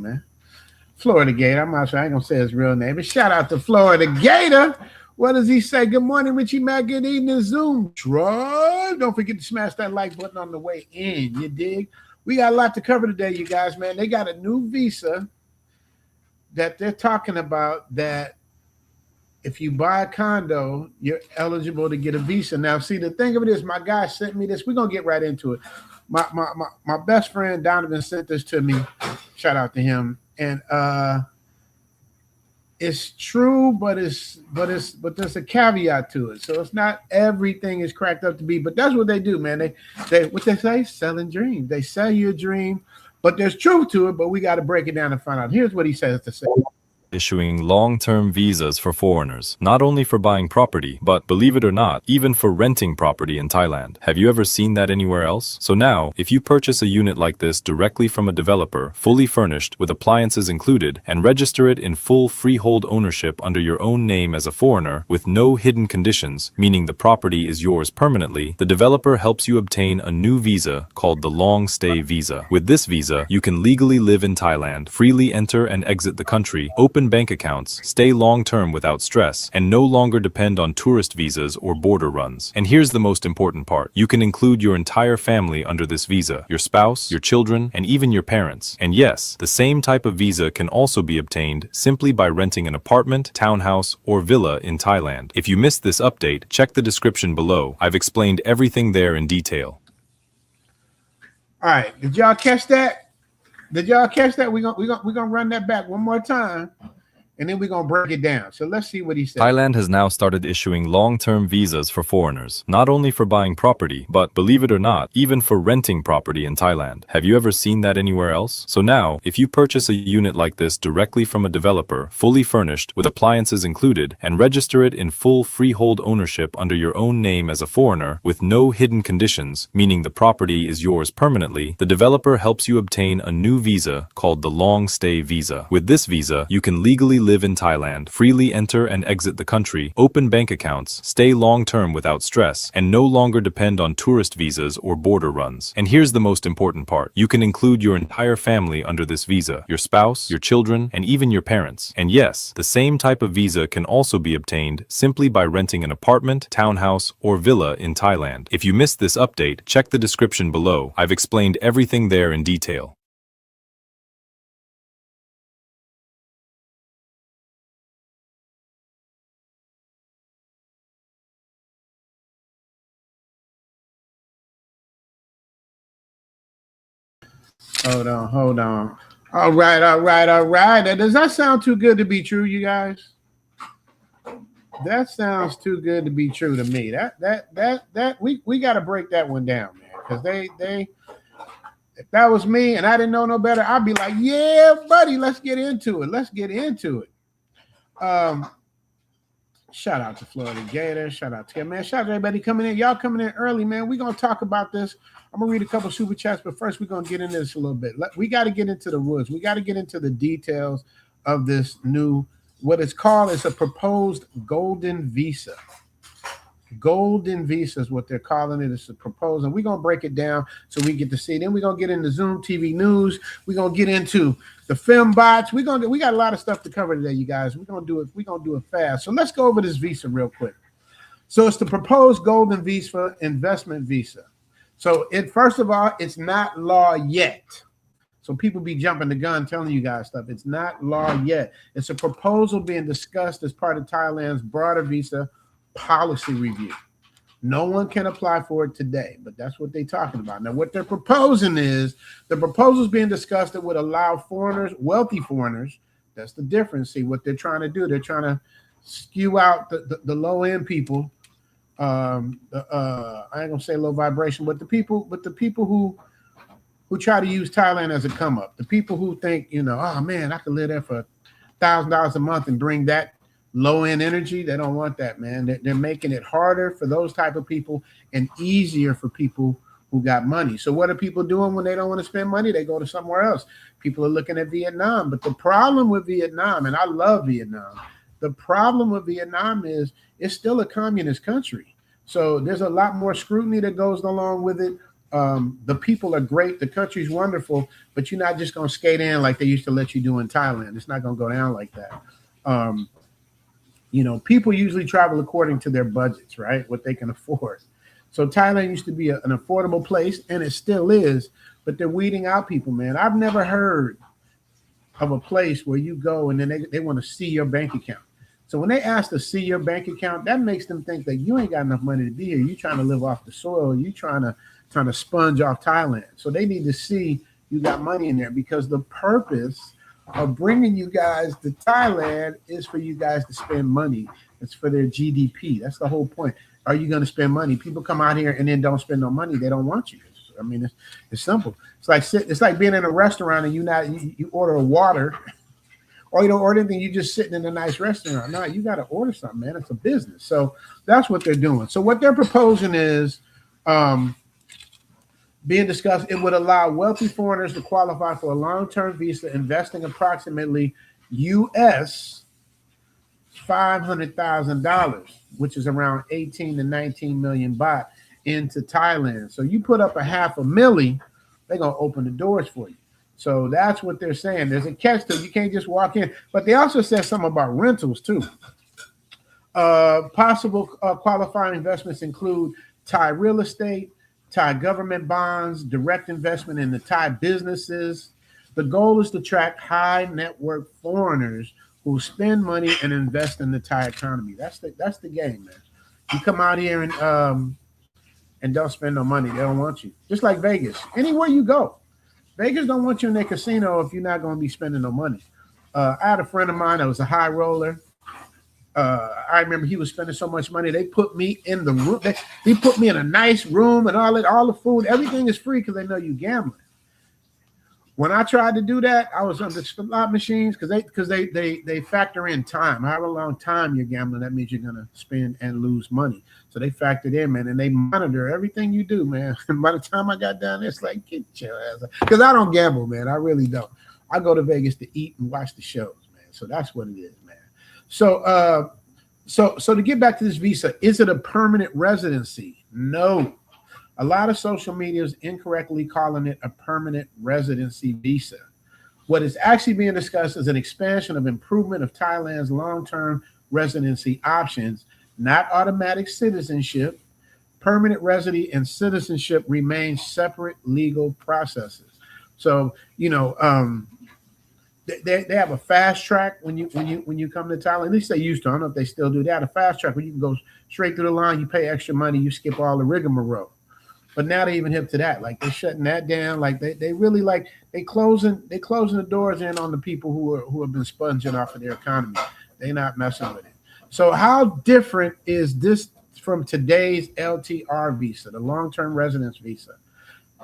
man. Florida Gator. I'm not sure. I ain't gonna say his real name, but shout out to Florida Gator. What does he say? Good morning, Richie Mac. Good evening, Zoom. Tribe. Don't forget to smash that like button on the way in. You dig? We got a lot to cover today, you guys, man. They got a new visa that they're talking about that if you buy a condo, you're eligible to get a visa. Now, see, the thing of it is, my guy sent me this. We're going to get right into it. My best friend, Donovan, sent this to me. Shout out to him. And it's true, but there's a caveat to it. So it's not everything is cracked up to be, but that's what they do, man. They what they say, selling dreams. They sell you a dream, but there's truth to it, but we got to break it down and find out. Here's what he says to say. Issuing long-term visas for foreigners, not only for buying property, but believe it or not, even for renting property in Thailand. Have you ever seen that anywhere else? So now, if you purchase a unit like this directly from a developer, fully furnished with appliances included, and register it in full freehold ownership under your own name as a foreigner, with no hidden conditions, meaning the property is yours permanently, the developer helps you obtain a new visa called the Long Stay Visa. With this visa, you can legally live in Thailand, freely enter and exit the country, open bank accounts, stay long-term without stress, and no longer depend on tourist visas or border runs. And here's the most important part. You can include your entire family under this visa, your spouse, your children, and even your parents. And yes, the same type of visa can also be obtained simply by renting an apartment, townhouse, or villa in Thailand. If you missed this update, check the description below. I've explained everything there in detail. All right, did y'all catch that? Did y'all catch that? We're gonna run that back one more time, and then we're gonna break it down. So let's see what he said. Thailand has now started issuing long-term visas for foreigners, not only for buying property, but believe it or not, even for renting property in Thailand. Have you ever seen that anywhere else? So now, if you purchase a unit like this directly from a developer, fully furnished with appliances included, and register it in full freehold ownership under your own name as a foreigner, with no hidden conditions, meaning the property is yours permanently, the developer helps you obtain a new visa called the Long Stay Visa. With this visa, you can legally live in Thailand, freely enter and exit the country, open bank accounts, stay long-term without stress, and no longer depend on tourist visas or border runs. And here's the most important part. You can include your entire family under this visa, your spouse, your children, and even your parents. And yes, the same type of visa can also be obtained simply by renting an apartment, townhouse, or villa in Thailand. If you missed this update, check the description below. I've explained everything there in detail. Hold on, hold on. All right, all right, all right. Does that sound too good to be true, you guys? That sounds too good to be true to me. We got to break that one down, man. Because they if that was me and I didn't know no better, I'd be like, yeah, buddy, let's get into it. Let's get into it. Shout out to Florida Gator. Shout out to him, man. Shout out to everybody coming in. Y'all coming in early, man. We're gonna talk about this. I'm gonna read a couple super chats, but first we're gonna get into this a little bit. We got to get into the woods. We got to get into the details of this new, what it's called is a proposed golden visa. Golden visa is what they're calling it. It's a proposal. And we're gonna break it down so we get to see. Then we're gonna get into Zoom TV news. We're gonna get into the film bots. We got a lot of stuff to cover today, you guys. We're gonna do it fast. So let's go over this visa real quick. So it's the proposed golden visa, investment visa. So first of all, it's not law yet. So people be jumping the gun telling you guys stuff. It's not law yet. It's a proposal being discussed as part of Thailand's broader visa policy review. No one can apply for it today, but that's what they're talking about. Now, what they're proposing is the proposal is being discussed that would allow foreigners, wealthy foreigners, that's the difference. See what they're trying to do. They're trying to skew out the low end people. I ain't gonna say low vibration, but the people who try to use Thailand as a come up. The people who think, oh man, I could live there for $1,000 a month and bring that low end energy. They don't want that, man. They're making it harder for those type of people and easier for people who got money. So what are people doing when they don't want to spend money? They go to somewhere else. People are looking at Vietnam. But the problem with Vietnam, and I love Vietnam, the problem with Vietnam is it's still a communist country. So there's a lot more scrutiny that goes along with it. The people are great. The country's wonderful, but you're not just going to skate in like they used to let you do in Thailand. It's not going to go down like that. Um, people usually travel according to their budgets, right? What they can afford. So Thailand used to be an affordable place, and it still is, but they're weeding out people, man. I've never heard of a place where you go and then they want to see your bank account. So when they ask to see your bank account, that makes them think that you ain't got enough money to be here. You trying to live off the soil. You trying to sponge off Thailand. So they need to see you got money in there, because the purpose of bringing you guys to Thailand is for you guys to spend money. It's for their GDP. That's the whole point. Are you going to spend money? People come out here and then don't spend no money. They don't want you. I mean, it's simple. It's like being in a restaurant and you order a water, or you don't order anything. You're just sitting in a nice restaurant. No, you got to order something, man. It's a business. So that's what they're doing. So what they're proposing is being discussed. It would allow wealthy foreigners to qualify for a long-term visa, investing approximately US $500,000, which is around 18 to 19 million baht, into Thailand. So you put up a $500,000, they're gonna open the doors for you. So that's what they're saying. There's a catch to it. You can't just walk in. But they also said something about rentals too. Possible qualifying investments include Thai real estate, Thai government bonds, direct investment in the Thai businesses. The goal is to attract high net worth foreigners who spend money and invest in the Thai economy. That's the game, man. You come out here and don't spend no money. They don't want you. Just like Vegas. Anywhere you go, Vegas don't want you in their casino if you're not going to be spending no money. I had a friend of mine that was a high roller. I remember he was spending so much money. They put me in the room. They put me in a nice room and all the food. Everything is free because they know you gambling. When I tried to do that, I was on the slot machines because they factor in time. However long time you're gambling, that means you're gonna spend and lose money. So they factored in, man, and they monitor everything you do, man. And by the time I got down there, it's like, get your ass up. Because I don't gamble, man. I really don't. I go to Vegas to eat and watch the shows, man. So that's what it is, man. So so to get back to this visa, is it a permanent residency? No. A lot of social media is incorrectly calling it a permanent residency visa. What is actually being discussed is an expansion of improvement of Thailand's long-term residency options, not automatic citizenship. Permanent residency and citizenship remain separate legal processes. So, they have a fast track when you come to Thailand. At least they used to. I don't know if they still do. They have a fast track where you can go straight through the line. You pay extra money. You skip all the rigmarole. But now they even hip to that. Like they're shutting that down. Like they really they closing the doors in on the people who have been sponging off of their economy. They're not messing with it. So how different is this from today's LTR visa, the long-term residence visa?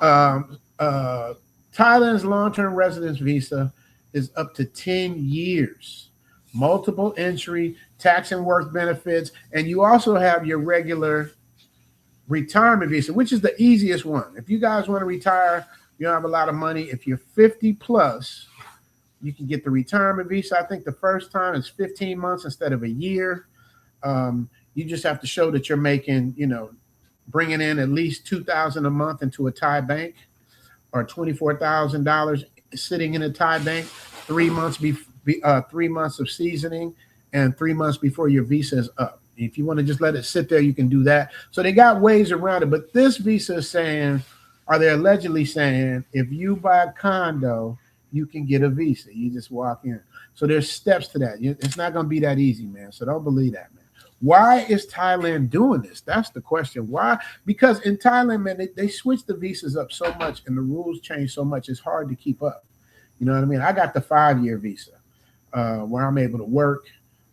Thailand's long-term residence visa is up to 10 years, multiple entry, tax and work benefits, and you also have your regular retirement visa, which is the easiest one. If you guys want to retire, you don't have a lot of money. If you're 50 plus, you can get the retirement visa. I think the first time is 15 months instead of a year. You just have to show that you're making, bringing in at least $2,000 a month into a Thai bank, or $24,000 sitting in a Thai bank, 3 months 3 months of seasoning, and 3 months before your visa is up. If you want to just let it sit there, you can do that. So they got ways around it. But this visa is saying, or they're allegedly saying, if you buy a condo, you can get a visa. You just walk in. So there's steps to that. It's not going to be that easy, man. So don't believe that, man. Why is Thailand doing this? That's the question. Why? Because in Thailand, man, they switched the visas up so much and the rules change so much. It's hard to keep up. You know what I mean? I got the 5-year visa where I'm able to work.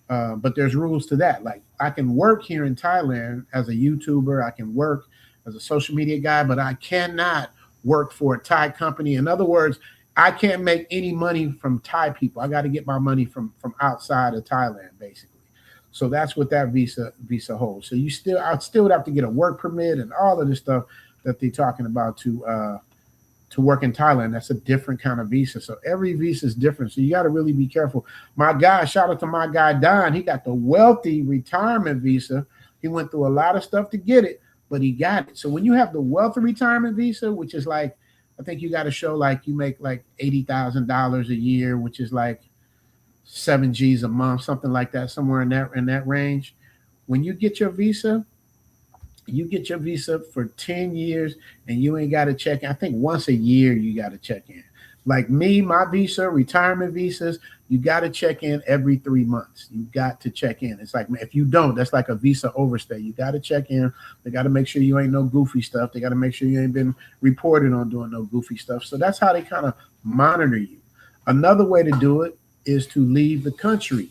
But there's rules to that. Like I can work here in Thailand as a YouTuber. I can work as a social media guy, but I cannot work for a Thai company. In other words, I can't make any money from Thai people. I got to get my money from outside of Thailand, basically. So that's what that visa holds. So I still would have to get a work permit and all of this stuff that they're talking about to work in Thailand. That's a different kind of visa. So every visa is different. So you got to really be careful. Shout out to my guy, Don. He got the wealthy retirement visa. He went through a lot of stuff to get it, but he got it. So when you have the wealthy retirement visa, which is like, I think you got to show like you make like $80,000 a year, which is like 7 G's a month, something like that, somewhere in that range. When you get your visa for 10 years and you ain't got to check in. I think once a year you got to check in. Like me, my visa, retirement visas, you got to check in every 3 months. You got to check in. It's like, if you don't, that's like a visa overstay. You got to check in. They got to make sure you ain't no goofy stuff. They got to make sure you ain't been reported on doing no goofy stuff. So that's how they kind of monitor you. Another way to do it is to leave the country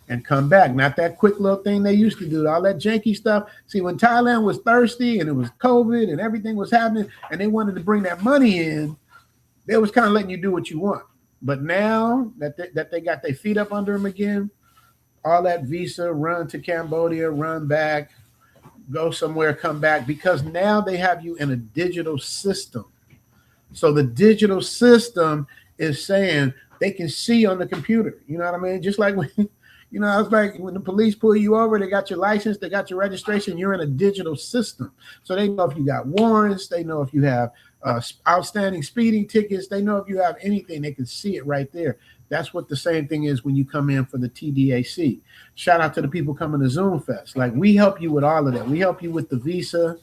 and come back. Not that quick little thing they used to do, all that janky stuff. See, when Thailand was thirsty and it was COVID and everything was happening and they wanted to bring that money in, they was kind of letting you do what you want. But now that they got their feet up under them again, all that visa, run to Cambodia, run back, go somewhere, come back, because now they have you in a digital system. So the digital system is saying they can see on the computer. You know what I mean? Just like when, it's like when the police pull you over, they got your license, they got your registration, you're in a digital system. So they know if you got warrants, they know if you have outstanding speeding tickets, they know if you have anything, they can see it right there. That's what the same thing is when you come in for the TDAC. Shout out to the people coming to Zoom Fest. Like, we help you with all of that. We help you with the visa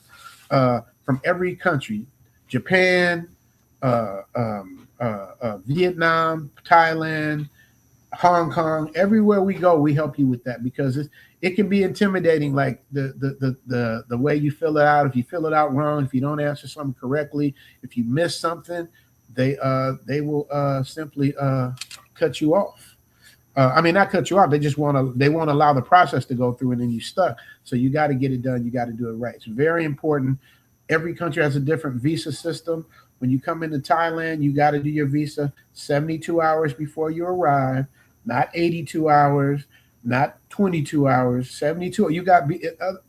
from every country, Japan, Vietnam, Thailand, Hong Kong, everywhere we go, we help you with that, because it can be intimidating, like the way you fill it out. If you fill it out wrong, if you don't answer something correctly, if you miss something, they will simply cut you off. I mean, not cut you off. They won't allow the process to go through, and then you stuck. So you got to get it done. You got to do it right. It's very important. Every country has a different visa system. When you come into Thailand, you got to do your visa 72 hours before you arrive, not 82 hours, not 22 hours, 72. You got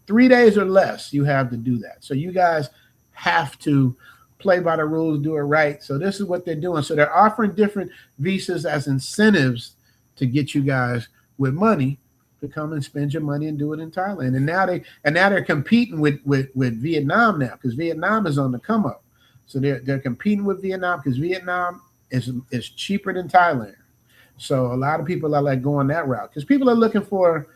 3 days or less. You have to do that. So you guys have to play by the rules, do it right. So this is what they're doing. So they're offering different visas as incentives to get you guys with money to come and spend your money and do it in Thailand. And now they're competing with Vietnam now, because Vietnam is on the come up. So they're competing with Vietnam because Vietnam is cheaper than Thailand. So a lot of people are like going that route because people are looking for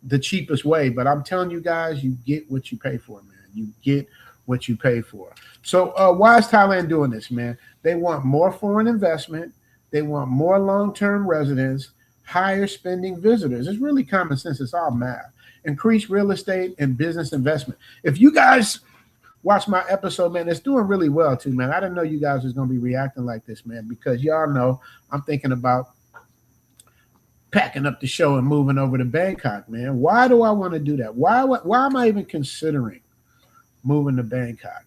the cheapest way. But I'm telling you guys, you get what you pay for, man. You get what you pay for. So why is Thailand doing this, man? They want more foreign investment. They want more long-term residents, higher spending visitors. It's really common sense. It's all math. Increase real estate and business investment. If you guys watch my episode, man, it's doing really well too, man. I didn't know you guys was going to be reacting like this, man, because y'all know I'm thinking about packing up the show and moving over to Bangkok, man. Why do I want to do that? Why am I even considering moving to Bangkok?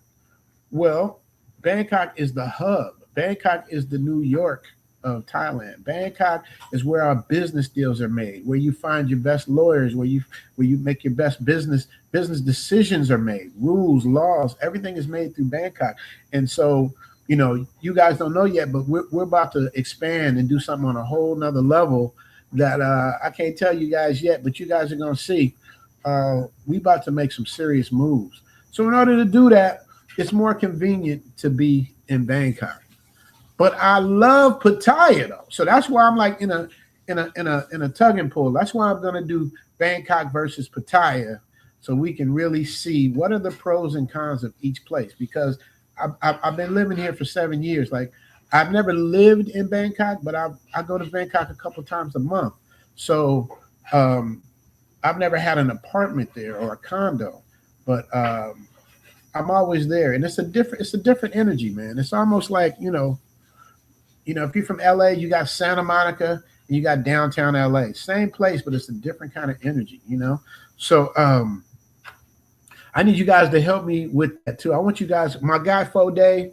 Well, Bangkok is the hub. Bangkok is the New York of Thailand. Bangkok is where our business deals are made, where you find your best lawyers, where you make your best business decisions are made, rules, laws, everything is made through Bangkok. And so, you guys don't know yet, but we're about to expand and do something on a whole nother level that I can't tell you guys yet, but you guys are going to see. We about to make some serious moves. So in order to do that, it's more convenient to be in Bangkok. But I love Pattaya though, so that's why I'm like in a tug and pull. That's why I'm gonna do Bangkok versus Pattaya, so we can really see what are the pros and cons of each place. Because I've been living here for 7 years. Like, I've never lived in Bangkok, but I go to Bangkok a couple times a month. So I've never had an apartment there or a condo, but I'm always there, and it's a different energy, man. It's almost like if you're from LA, you got Santa Monica and you got downtown LA. Same place, but it's a different kind of energy, So I need you guys to help me with that too. I want you guys, my guy Foday,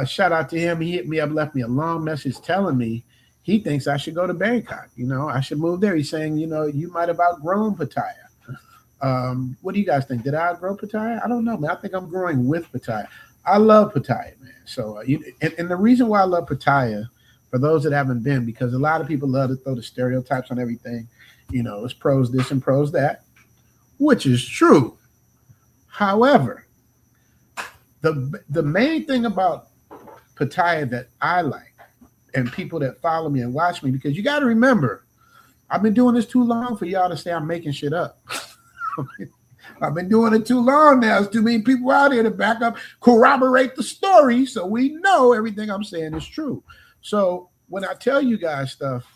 shout out to him. He hit me up, left me a long message telling me he thinks I should go to Bangkok. I should move there. He's saying, you might have outgrown Pattaya. What do you guys think? Did I outgrow Pattaya? I don't know, man. I think I'm growing with Pattaya. I love Pattaya, man. So, and the reason why I love Pattaya, for those that haven't been, because a lot of people love to throw the stereotypes on everything. It's pros this and pros that, which is true. However, the main thing about Pattaya that I like, and people that follow me and watch me, because you got to remember, I've been doing this too long for y'all to say I'm making shit up. I've been doing it too long now. There's too many people out here to back up, corroborate the story, so we know everything I'm saying is true. So when I tell you guys stuff,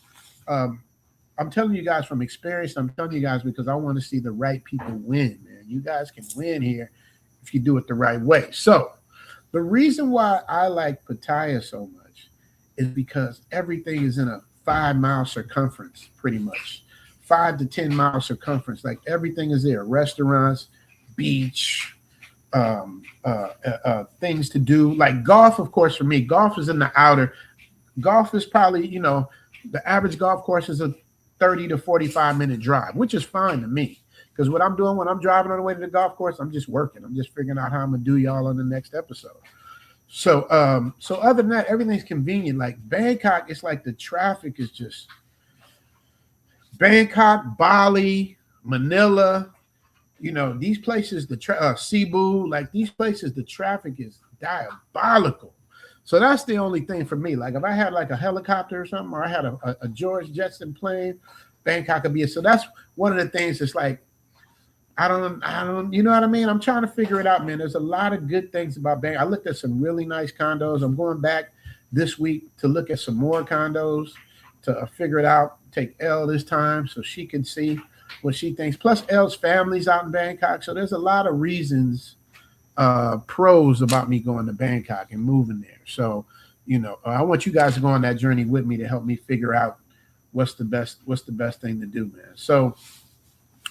I'm telling you guys from experience. I'm telling you guys because I want to see the right people win, man. You guys can win here if you do it the right way. So the reason why I like Pattaya so much is because everything is in a 5 mile circumference, pretty much 5 to 10 mile circumference. Like everything is there: restaurants, beach, things to do. Like golf, of course. For me, golf is in the outer. Golf is probably, the average golf course is a 30 to 45-minute drive, which is fine to me. Because what I'm doing when I'm driving on the way to the golf course, I'm just working. I'm just figuring out how I'm gonna do y'all on the next episode. So so other than that, everything's convenient. Like Bangkok, it's like the traffic is just Bangkok, Bali, Manila, these places, Cebu, like these places, the traffic is diabolical. So that's the only thing for me. Like if I had like a helicopter or something, or I had a George Jetson plane, Bangkok could be it. So that's one of the things that's like, I don't, you know what I mean? I'm trying to figure it out, man. There's a lot of good things about Bangkok. I looked at some really nice condos. I'm going back this week to look at some more condos to figure it out. Take Elle this time so she can see what she thinks. Plus Elle's family's out in Bangkok. So there's a lot of reasons, pros about me going to Bangkok and moving there. So, I want you guys to go on that journey with me to help me figure out what's the best thing to do, man. So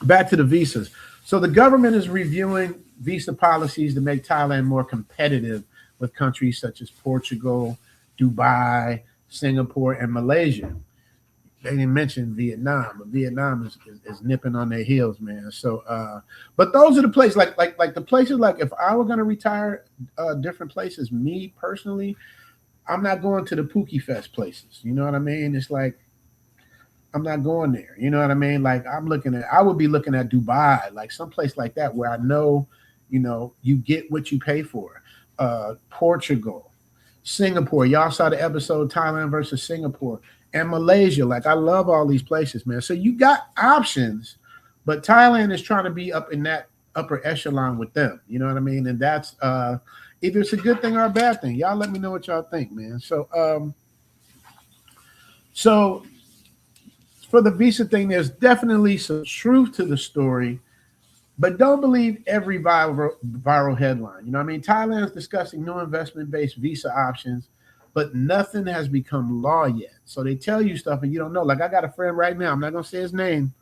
back to the visas. So the government is reviewing visa policies to make Thailand more competitive with countries such as Portugal, Dubai, Singapore, and Malaysia. They didn't mention Vietnam, but Vietnam is nipping on their heels, man. So, but those are the places, like the places, like if I were going to retire, different places, me personally, I'm not going to the Pookie Fest places. You know what I mean? It's like, I'm not going there. You know what I mean? Like I would be looking at Dubai, like someplace like that where I know, you get what you pay for. Portugal, Singapore. Y'all saw the episode Thailand versus Singapore. And Malaysia. Like I love all these places, man. So you got options, but Thailand is trying to be up in that upper echelon with them. You know what I mean? And that's either it's a good thing or a bad thing. Y'all let me know what y'all think, man. So so for the visa thing, there's definitely some truth to the story, but don't believe every viral headline. You know what I mean? Thailand is discussing new investment-based visa options, but nothing has become law yet. So they tell you stuff and you don't know. Like I got a friend right now. I'm not going to say his name.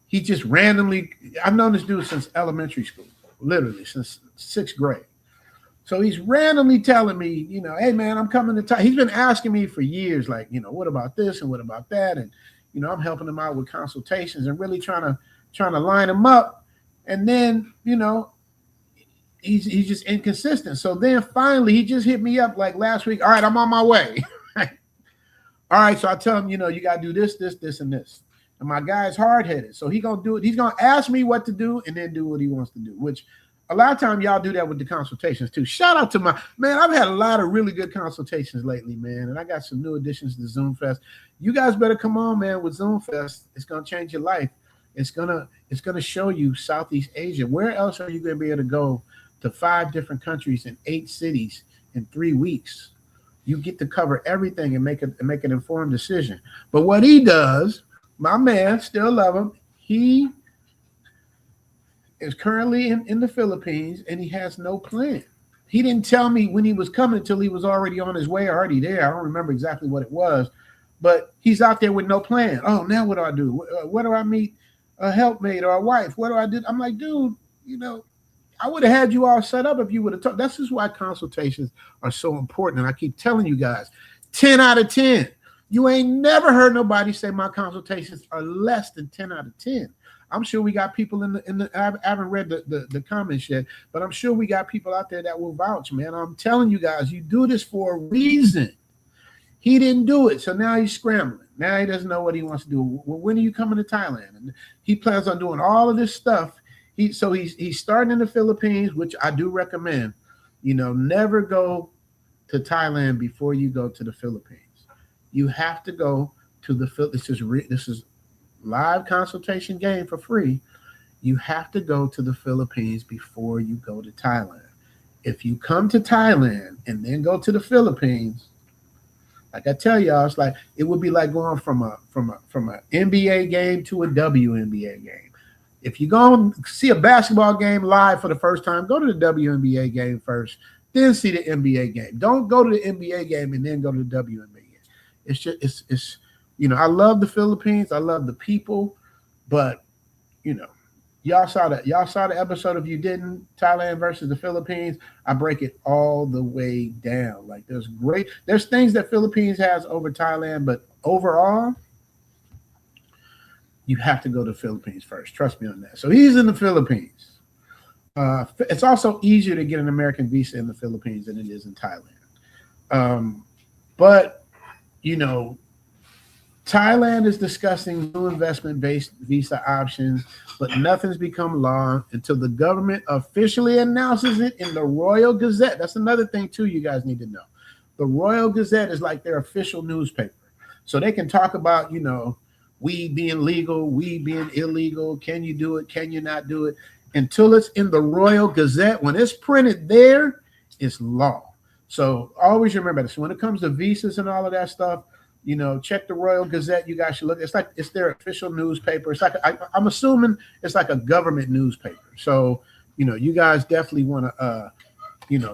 He just randomly, I've known this dude since elementary school, literally since 6th grade. So he's randomly telling me, hey man, I'm coming to Thailand. He's been asking me for years, like, what about this and what about that? And, I'm helping him out with consultations and really trying to line him up. And then, he's just inconsistent. So then finally he just hit me up like last week. All right, I'm on my way. All right. So I tell him, you got to do this, and this. And my guy's hard-headed. So he's going to do it. He's going to ask me what to do and then do what he wants to do, which a lot of times y'all do that with the consultations too. Shout out to man. I've had a lot of really good consultations lately, man. And I got some new additions to Zoom Fest. You guys better come on, man, with Zoom Fest. It's going to change your life. It's going to show you Southeast Asia. Where else are you going to be able to go to 5 different countries in 8 cities in 3 weeks? You get to cover everything and make an informed decision. But what he does, my man, still love him. He is currently in the Philippines and he has no plan. He didn't tell me when he was coming until he was already on his way, already there. I don't remember exactly what it was, but he's out there with no plan. Oh, now what do I do? Where do I meet a helpmate or a wife? What do I do? I'm like, dude, I would have had you all set up if you would have talked. This is why consultations are so important. And I keep telling you guys, 10 out of 10. You ain't never heard nobody say my consultations are less than 10 out of 10. I'm sure we got people in the I haven't read the comments yet, but I'm sure we got people out there that will vouch, man. I'm telling you guys, you do this for a reason. He didn't do it, so now he's scrambling. Now he doesn't know what he wants to do. Well, when are you coming to Thailand? And he plans on doing all of this stuff He's starting in the Philippines, which I do recommend. Never go to Thailand before you go to the Philippines. You have to go to the this is live consultation game for free. You have to go to the Philippines before you go to Thailand. If you come to Thailand and then go to the Philippines, like I tell y'all, it would be like going from a NBA game to a WNBA game. If you go and see a basketball game live for the first time, go to the WNBA game first, then see the NBA game. Don't go to the NBA game and then go to the WNBA game. It's just it's I love the Philippines, I love the people, but y'all saw the episode. If you didn't, Thailand versus the Philippines, I break it all the way down. Like there's things that Philippines has over Thailand, but overall, you have to go to the Philippines first. Trust me on that. So he's in the Philippines. It's also easier to get an American visa in the Philippines than it is in Thailand. But Thailand is discussing new investment-based visa options, but nothing's become law until the government officially announces it in the Royal Gazette. That's another thing, too, you guys need to know. The Royal Gazette is like their official newspaper. So they can talk about, weed being legal, weed being illegal. Can you do it? Can you not do it? Until it's in the Royal Gazette, when it's printed there, it's law. So always remember this. When it comes to visas and all of that stuff, check the Royal Gazette. You guys should look. It's their official newspaper. It's like I'm assuming it's like a government newspaper. So you guys definitely want to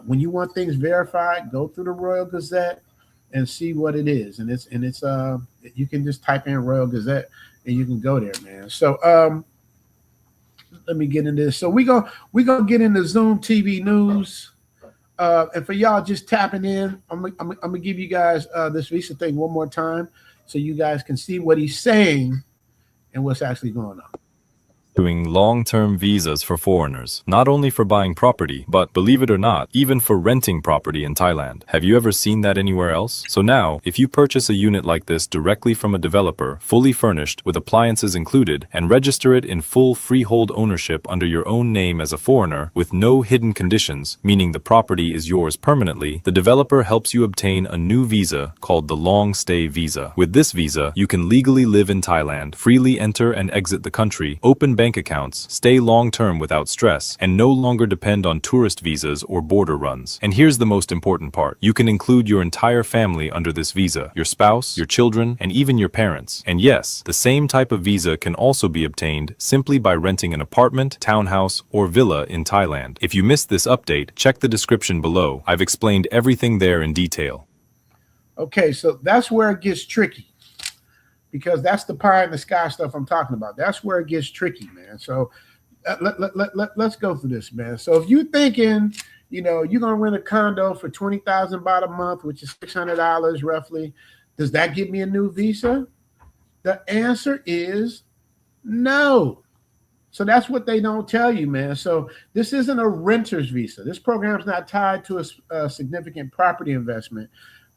when you want things verified, go through the Royal Gazette and see what it is. And it's you can just type in Royal Gazette and you can go there, man. So let me get into this. So we gonna get into Zoom TV news. And for y'all just tapping in, I'm gonna give you guys this visa thing one more time so you guys can see what he's saying and what's actually going on. Doing long-term visas for foreigners, not only for buying property, but believe it or not, even for renting property in Thailand. Have you ever seen that anywhere else? So now, if you purchase a unit like this directly from a developer, fully furnished with appliances included, and register it in full freehold ownership under your own name as a foreigner, with no hidden conditions, meaning the property is yours permanently, the developer helps you obtain a new visa called the Long Stay Visa. With this visa, you can legally live in Thailand, freely enter and exit the country, open bank accounts, stay long-term without stress, and no longer depend on tourist visas or border runs. And here's the most important part. You can include your entire family under this visa, your spouse, your children, and even your parents. And yes, the same type of visa can also be obtained simply by renting an apartment, townhouse, or villa in Thailand. If you missed this update, check the description below. I've explained everything there in detail. Okay, so that's where it gets tricky. Because that's the pie in the sky stuff I'm talking about. That's where it gets tricky, man. So let's go through this, man. So if you're thinking, you're going to rent a condo for 20,000 baht a month, which is $600 roughly, does that give me a new visa? The answer is no. So that's what they don't tell you, man. So this isn't a renter's visa. This program is not tied to a significant property investment.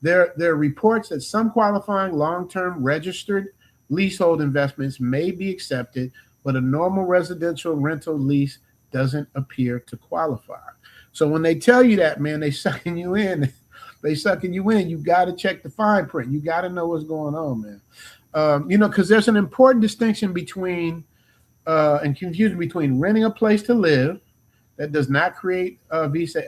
There are reports that some qualifying long-term registered leasehold investments may be accepted, but a normal residential rental lease doesn't appear to qualify. So when they tell you that, man, they sucking you in. They sucking you in. You got to check the fine print. You got to know what's going on, man. Because there's an important distinction between and confusion between renting a place to live that does not create visa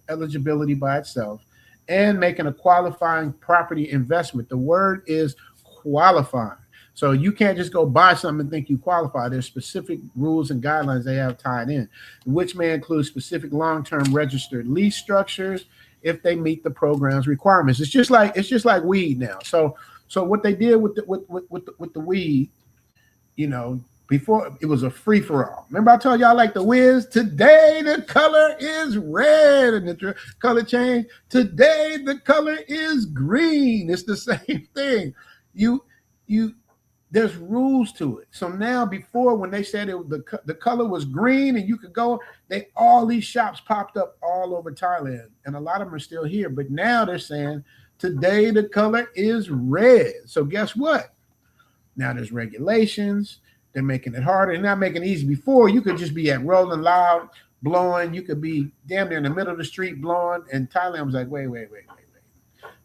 eligibility by itself, and making a qualifying property investment. The word is qualifying. So you can't just go buy something and think you qualify. There's specific rules and guidelines they have tied in, which may include specific long-term registered lease structures if they meet the program's requirements. It's just like weed now. So what they did with the weed, before it was a free-for-all. Remember I told y'all like the Wiz, today the color is red and the color change. Today the color is green. It's the same thing. There's rules to it. So now before when they said the color was green and you could go, all these shops popped up all over Thailand and a lot of them are still here. But now they're saying today the color is red. So guess what? Now there's regulations. They're making it harder. They're not making it easy. Before, you could just be at Rolling Loud, blowing. You could be damn near in the middle of the street blowing. And Thailand was like, wait.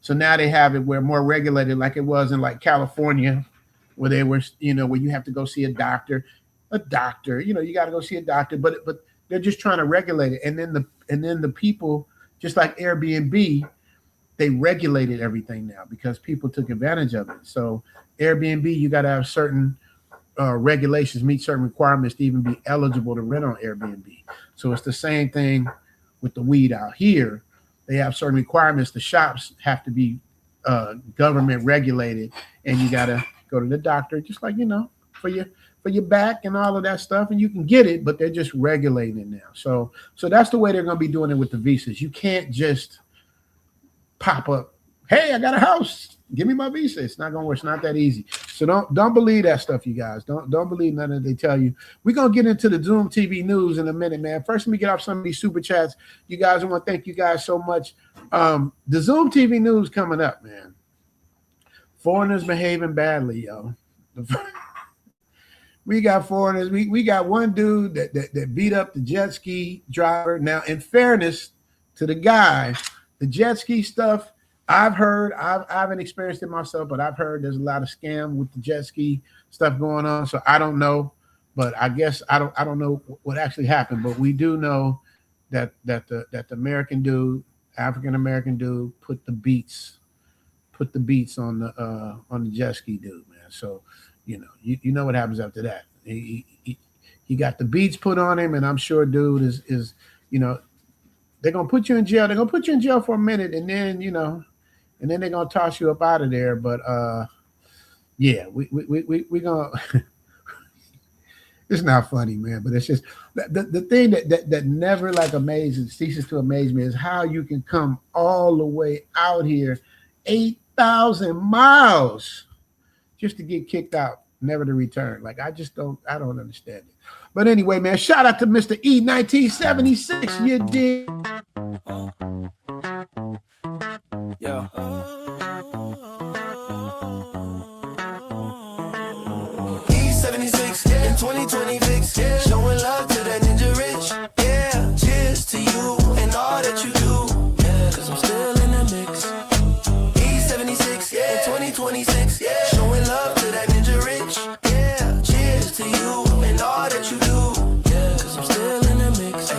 So now they have it where more regulated, like it was in like California, where they were, where you have to go see a doctor. You got to go see a doctor, but they're just trying to regulate it. And then the people, just like Airbnb, they regulated everything now because people took advantage of it. So Airbnb, you got to have certain regulations, meet certain requirements to even be eligible to rent on Airbnb. So it's the same thing with the weed out here. They have certain requirements. The shops have to be government regulated, and you got to go to the doctor, just like, for your back and all of that stuff, and you can get it, but they're just regulating it now. So that's the way they're going to be doing it with the visas. You can't just pop up, hey, I got a house, give me my visa. It's not going to work. It's not that easy. So don't believe that stuff, you guys. Don't believe none that they tell you. We're going to get into the Zoom TV news in a minute, man. First, let me get off some of these super chats. You guys, I want to thank you guys so much. The Zoom TV news coming up, man. Foreigners behaving badly, yo. We got foreigners. We got one dude that beat up the jet ski driver. Now, in fairness to the guy, the jet ski stuff, I've heard, I haven't experienced it myself, but I've heard there's a lot of scam with the jet ski stuff going on. So I don't know, but I guess I don't know what actually happened. But we do know that the American dude, African American dude, put the beats on the jet ski dude, man. So you know what happens after that. He got the beats put on him, and I'm sure dude is they're gonna put you in jail. They're gonna put you in jail for a minute, and then and then they're gonna toss you up out of there. But yeah, we gonna. It's not funny, man, but it's just the thing that never ceases to amaze me is how you can come all the way out here, 8,000 miles, just to get kicked out, never to return. Like I don't understand it. But anyway, man, shout out to Mr. E 1976. You did. Yeah. E76 in 2020 fix, yeah. Showing love to that ninja rich. Yeah, cheers to you and all that you do. Yeah, cause I'm still in the mix. E76 in 2026, yeah. Showing love to that ninja rich. Yeah, cheers to you and all that you do. Yeah, cause I'm still in the mix.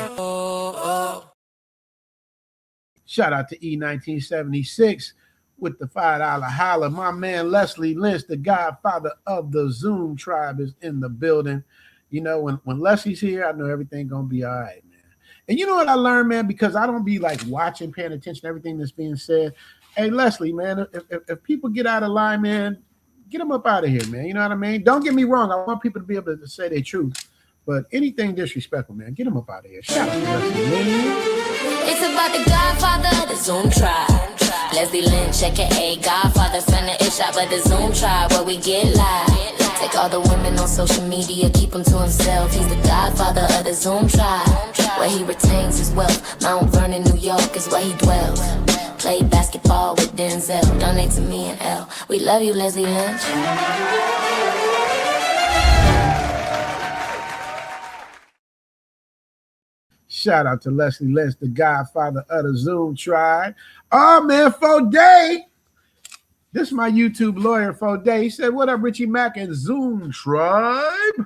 Shout out to E 1976 with the $5 holler. My man Leslie Lynch, the godfather of the Zoom tribe, is in the building. When Leslie's here, I know everything gonna be all right, man. And you know what I learned, man, because I don't be like watching, paying attention to everything that's being said. Hey, Leslie, man, if people get out of line, man, get them up out of here, man. You know what I mean? Don't get me wrong. I want people to be able to say their truth. But anything disrespectful, man, get them up out of here. Shout out to Leslie Lynch. It's about the godfather of the Zoom tribe. Leslie Lynch, aka Godfather, from the ish out, but the Zoom tribe where we get live. Take all the women on social media, keep him to himself. He's the godfather of the Zoom tribe, where he retains his wealth. Mount Vernon, New York is where he dwells. Play basketball with Denzel. Donate to me and L. We love you, Leslie Lynch. Shout out to Leslie Lynch, the godfather of the Zoom tribe. Oh, man, Foday. This is my YouTube lawyer, Foday. He said, what up, Richie Mack and Zoom tribe?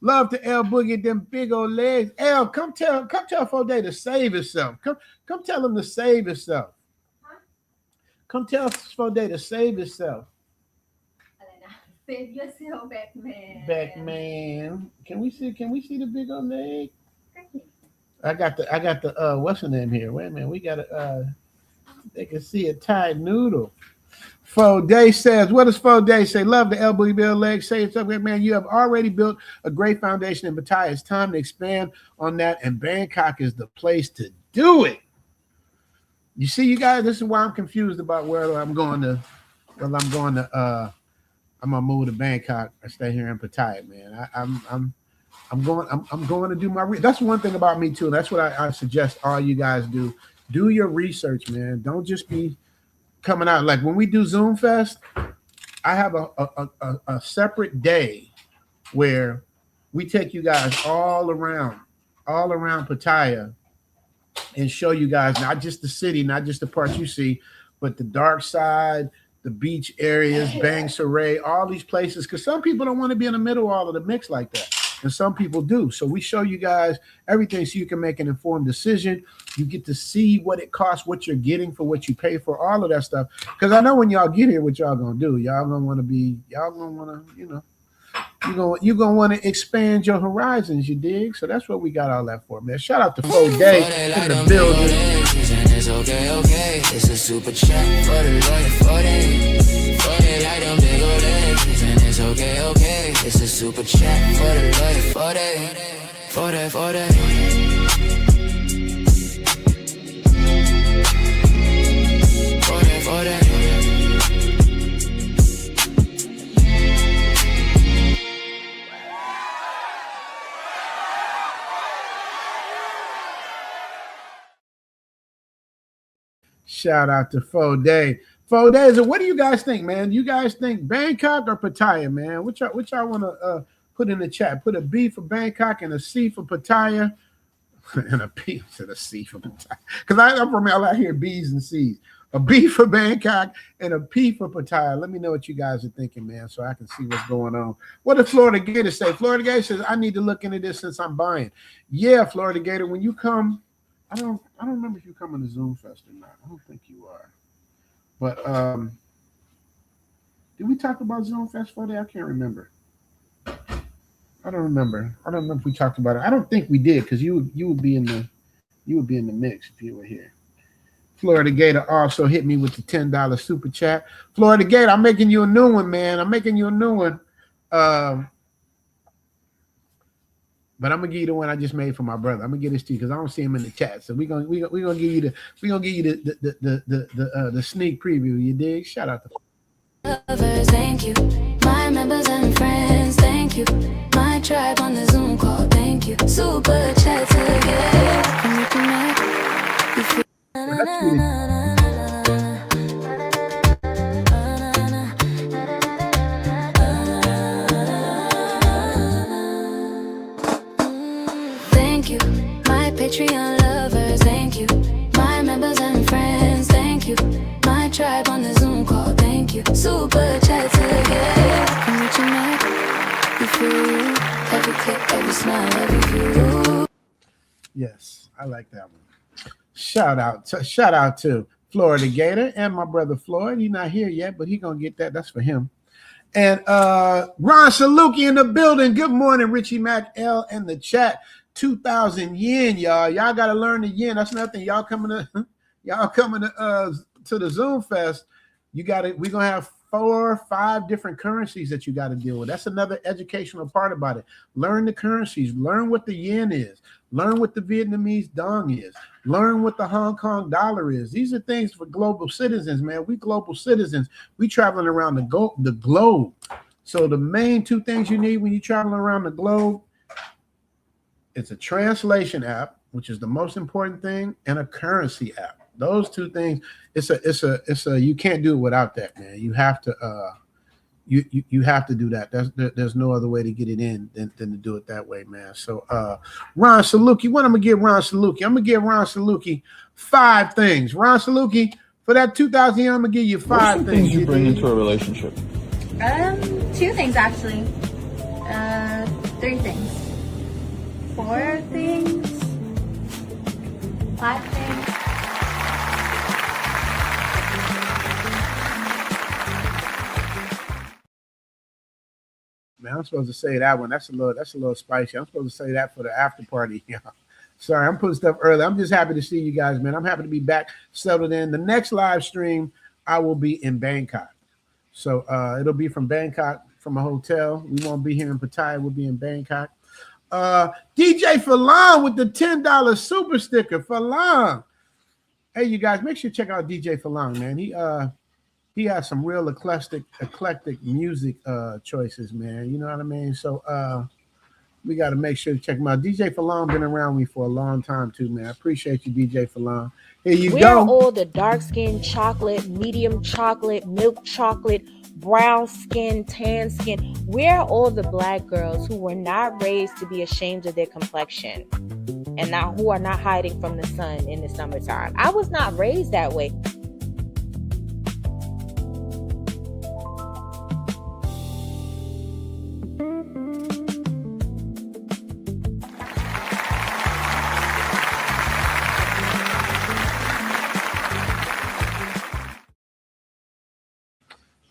Love to L Boogie and them big old legs. L, come tell Foday to save himself. Come tell him to save himself. Come tell Foday to save himself. Save yourself, Batman. Batman. Can we see the big old leg? I got the what's the name here? Wait a minute, we got they can see a Thai noodle. Foday says, what does Foday say? Love the elbow build leg. Say it's up, man. You have already built a great foundation in Pattaya. It's time to expand on that, and Bangkok is the place to do it. You see, you guys, this is why I'm confused about where I'm going to. Well, I'm gonna move to Bangkok or stay here in Pattaya, man. I'm going to do my that's one thing about me too. And that's what I suggest all you guys do. Do your research, man. Don't just be coming out. Like when we do Zoom Fest, I have a separate day where we take you guys all around Pattaya and show you guys not just the city, not just the parts you see, but the dark side, the beach areas, Bang Saray, all these places. Because some people don't want to be in the middle of all of the mix like that, and some people do. So we show you guys everything so you can make an informed decision. You get to see what it costs, what you're getting for what you pay for, all of that stuff. Because I know when y'all get here, what y'all gonna do. Y'all gonna want to, you're gonna want to expand your horizons, you dig? So that's what we got all that for, man. Shout out to O.G. in the building. It's okay. It's a super chat for the lawyer, 40 like them big old eggs. And it's okay. It's a super chat for the lawyer, 40. Shout out to Foday. Foday, what do you guys think, man? You guys think Bangkok or Pattaya, man? Which y'all want to put in the chat? Put a B for Bangkok and a C for Pattaya, and a P instead of C for Pattaya. Because I'm from LA, I hear B's and C's. A B for Bangkok and a P for Pattaya. Let me know what you guys are thinking, man, so I can see what's going on. What did Florida Gator say? Florida Gator says, I need to look into this since I'm buying. Yeah, Florida Gator, when you come, I don't remember if you come on the Zoom Fest or not. I don't think you are. But did we talk about Zoom Fest for that? I can't remember. I don't remember if we talked about it. I don't think we did, because you would be in the mix if you were here. Florida Gator also hit me with the $10 super chat. Florida Gator, I'm making you a new one, man. I'm making you a new one. But I'm gonna give you the one I just made for my brother. I'm gonna give this to you because I don't see him in the chat. So we're gonna give you the sneak preview. You dig? Shout out to Lovers, thank you. My members and friends, thank you. My tribe on the Zoom call, thank you. Super chat together. Can you connect? You feel thank you. My Patreon lovers, thank you. My members and friends, thank you. My tribe on the Zoom call, thank you. Super chat together. Can you connect? You feel you. Every click, every smile, every view. Yes, I like that one. Shout out to Florida Gator and my brother Floyd. He's not here yet, but he's gonna get that. That's for him. And Ron Saluki in the building. Good morning, Richie Mac L in the chat. 2,000 yen, y'all. Y'all gotta learn the yen. That's nothing. Y'all coming to the Zoom Fest. We're gonna have 4 or 5 different currencies that you got to deal with. That's another educational part about it. Learn the currencies. Learn what the yen is. Learn what the Vietnamese dong is. Learn what the Hong Kong dollar is. These are things for global citizens, man. We global citizens. We traveling around the globe. So the main 2 things you need when you're traveling around the globe, it's a translation app, which is the most important thing, and a currency app. Those 2 things, it's a you can't do it without that, man. You have to you have to do that. There's no other way to get it in than to do it that way, man. So Ron Saluki, what I'm gonna give Ron Saluki? I'm gonna give Ron Saluki 5 things. Ron Saluki, for that 2,000 yen, I'm gonna give you 5 things you bring into a relationship. 2 things actually. 3 things. 4 things. 5 things. Man, I'm supposed to say that one. That's a little spicy. I'm supposed to say that for the after party. Sorry, I'm putting stuff early. I'm just happy to see you guys, man. I'm happy to be back, settled in. The next live stream, I will be in Bangkok. So it'll be from Bangkok, from a hotel. We won't be here in Pattaya. We'll be in Bangkok. DJ Falon with the $10 super sticker. Falon. Hey, you guys, make sure you check out DJ Falon, man. He has some real eclectic music choices, man. You know what I mean? So we got to make sure to check him out. DJ Falon been around me for a long time too, man. I appreciate you, DJ Falon. Here you We go. are all the dark skin chocolate, medium chocolate, milk chocolate, brown skin, tan skin. Where are all the black girls who were not raised to be ashamed of their complexion and who are not hiding from the sun in the summertime? I was not raised that way.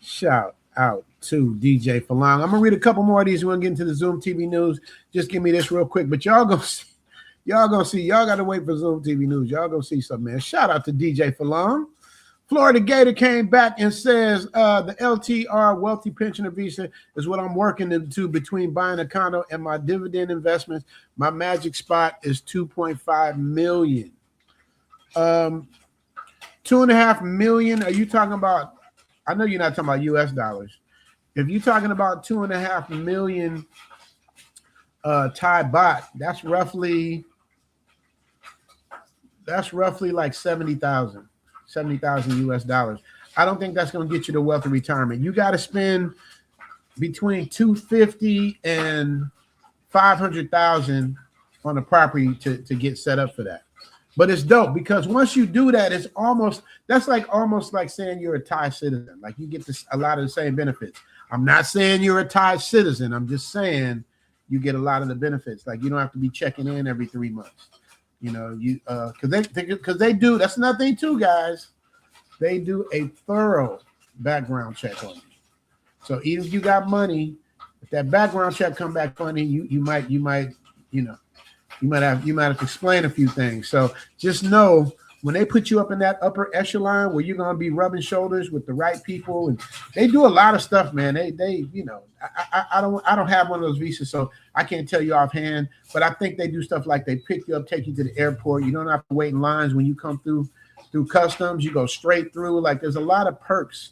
Shout out to DJ Falong. I'm gonna read a couple more of these. We're gonna get into the Zoom TV news. Just give me this real quick, but y'all gonna see. Y'all gotta wait for Zoom TV news. Y'all gonna see something, man. Shout out to DJ Falong. Florida Gator came back and says the LTR wealthy pensioner visa is what I'm working into between buying a condo and my dividend investments. My magic spot is 2.5 million. 2.5 million. Are you talking about? I know you're not talking about US dollars. If you're talking about 2.5 million Thai baht, that's roughly like 70,000 US dollars. I don't think that's going to get you the wealthy retirement. You got to spend between 250 and 500,000 on a property to get set up for that. But it's dope because once you do that, it's almost like saying you're a Thai citizen. Like you get a lot of the same benefits. I'm not saying you're a Thai citizen. I'm just saying you get a lot of the benefits. Like you don't have to be checking in every 3 months. You know, because they do. That's another thing too, guys. They do a thorough background check on you. So even if you got money, if that background check come back funny, you might have to explain a few things. So just know when they put you up in that upper echelon where you're gonna be rubbing shoulders with the right people, and they do a lot of stuff, man. They I don't have one of those visas, so I can't tell you offhand, but I think they do stuff like they pick you up, take you to the airport. You don't have to wait in lines when you come through customs. You go straight through. Like there's a lot of perks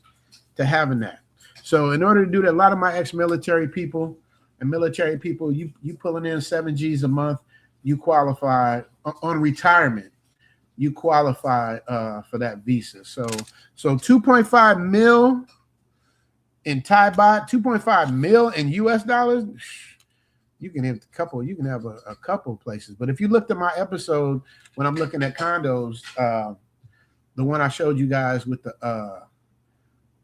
to having that. So in order to do that, a lot of my ex-military people and military people, you pulling in 7 G's a month, you qualify on retirement. You qualify for that visa. So 2.5 mil in Thai baht, 2.5 mil in US dollars. You can have a couple places. But if you looked at my episode when I'm looking at condos, the one I showed you guys with the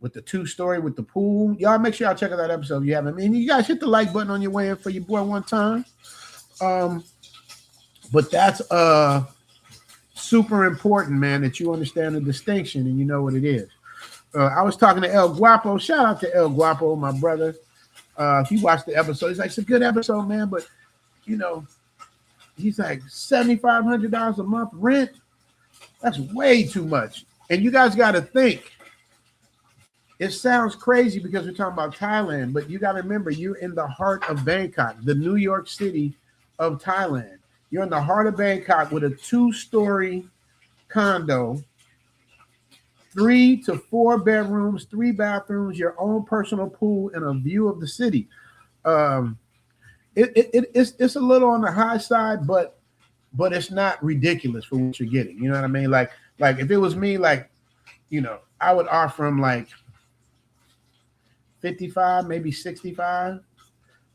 2-story with the pool, y'all make sure y'all check out that episode if you haven't. I mean, you guys hit the like button on your way in for your boy one time. But that's super important, man, that you understand the distinction and you know what it is. I was talking to El Guapo. Shout out to El Guapo, my brother. He watched the episode. He's like, it's a good episode, man, but he's like $7,500 a month rent. That's way too much. And you guys got to think. It sounds crazy because we're talking about Thailand, but you got to remember you're in the heart of Bangkok, the New York City of Thailand. You're in the heart of Bangkok with a 2-story condo, 3 to 4 bedrooms, 3 bathrooms, your own personal pool, and a view of the city. It's a little on the high side, but it's not ridiculous for what you're getting. You know what I mean? Like if it was me, I would offer them like 55, maybe 65.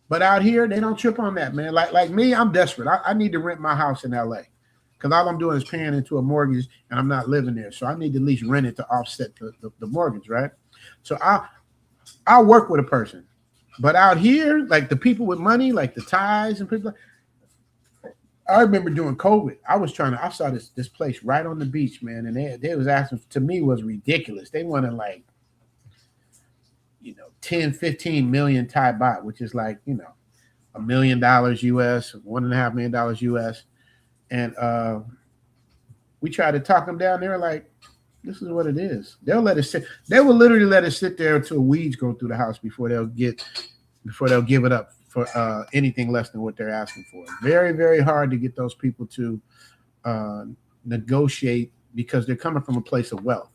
But out here, they don't trip on that, man. Like me, I'm desperate. I need to rent my house in LA because all I'm doing is paying into a mortgage and I'm not living there. So I need to at least rent it to offset the mortgage, right? So I'll work with a person. But out here, like the people with money, like the Thais and people, I remember during COVID, I saw this place right on the beach, man. And they was asking, to me, was ridiculous. They wanted like, 10, 15 million Thai baht, which is like, $1 million US, $1.5 million US. And we tried to talk them down. They were like, this is what it is. They'll let it sit. They will literally let it sit there until weeds grow through the house before they'll give it up for anything less than what they're asking for. Very, very hard to get those people to negotiate because they're coming from a place of wealth.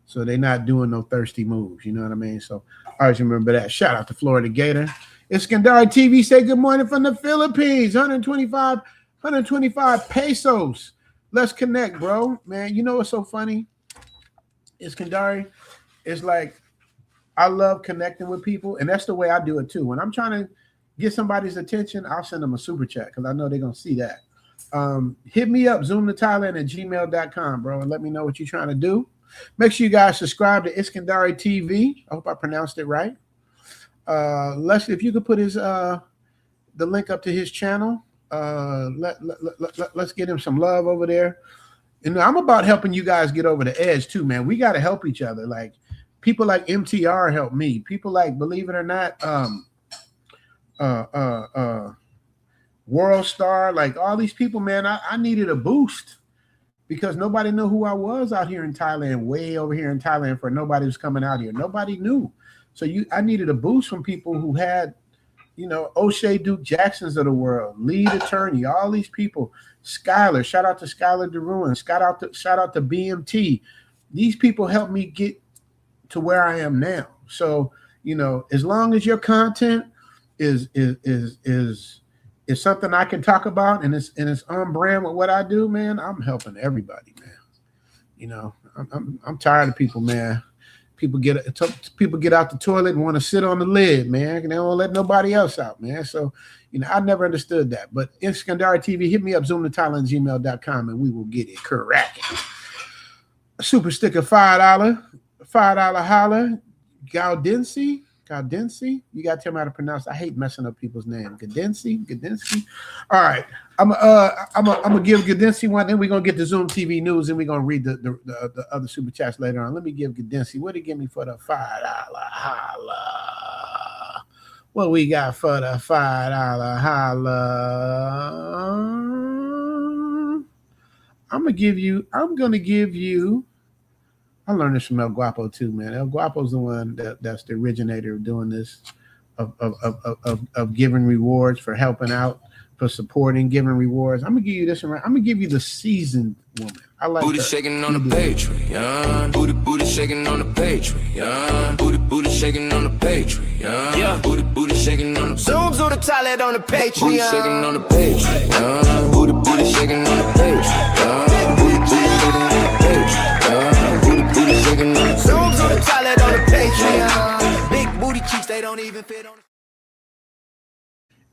So they're not doing no thirsty moves. You know what I mean? So I always remember that. Shout out to Florida Gator. Iskandari TV say good morning from the Philippines. 125 pesos. Let's connect, bro. Man, you know what's so funny? Iskandari is like I love connecting with people, and that's the way I do it too. When I'm trying to get somebody's attention, I'll send them a super chat because I know they're gonna see that. Hit me up, zoom to Thailand at gmail.com, bro, and let me know what you're trying to do. Make sure you guys subscribe to Iskandari TV. I hope I pronounced it right. Leslie, if you could put his the link up to his channel, let's get him some love over there. And I'm about helping you guys get over the edge too, man. We got to help each other. Like people like MTR help me. People like, believe it or not, World Star, like all these people, man. I needed a boost because nobody knew who I was out here in Thailand, way over here in Thailand, for nobody was coming out here. Nobody knew. So I needed a boost from people who had, you know, O'Shea Duke Jacksons of the world, lead attorney, all these people. Skylar, shout out to Skylar DeRuin, shout out to BMT. These people helped me get to where I am now. So, you know, as long as your content is something I can talk about and it's on brand with what I do, man, I'm helping everybody, man. You know, I'm tired of people, man. People get out the toilet and want to sit on the lid, man. And they don't let nobody else out, man. So, you know, I never understood that. But Iskandari TV, hit me up, zoom to Thailand, gmail.com, and we will get it cracking. Super sticker, $5 holla. Gaudensi. You got to tell me how to pronounce it. I hate messing up people's names. Gaudensi. All right. I'm gonna give Gaudensi one, then we're gonna get the Zoom TV news, and we're gonna read the other super chats later on. Let me give Gaudensi. What did he give me for the $5 holla? What we got for the $5 holla? I'm gonna give you. I learned this from El Guapo too, man. El Guapo's the one that's the originator of doing this, of giving rewards for helping out, for supporting, giving rewards. I'm gonna give you this one. I'm gonna give you the seasoned woman. I like booty her. Shaking on the Patreon. Booty shaking on the Patreon. Booty shaking on the Patreon. Yeah. Booty shaking on the Zoom to the toilet on the Patreon. Booty shaking on the Patreon. Booty shaking on the Patreon. Booty shaking on the Patreon. Booty shaking on the Zoom to the toilet on the Patreon. Big booty cheeks, they don't even fit on.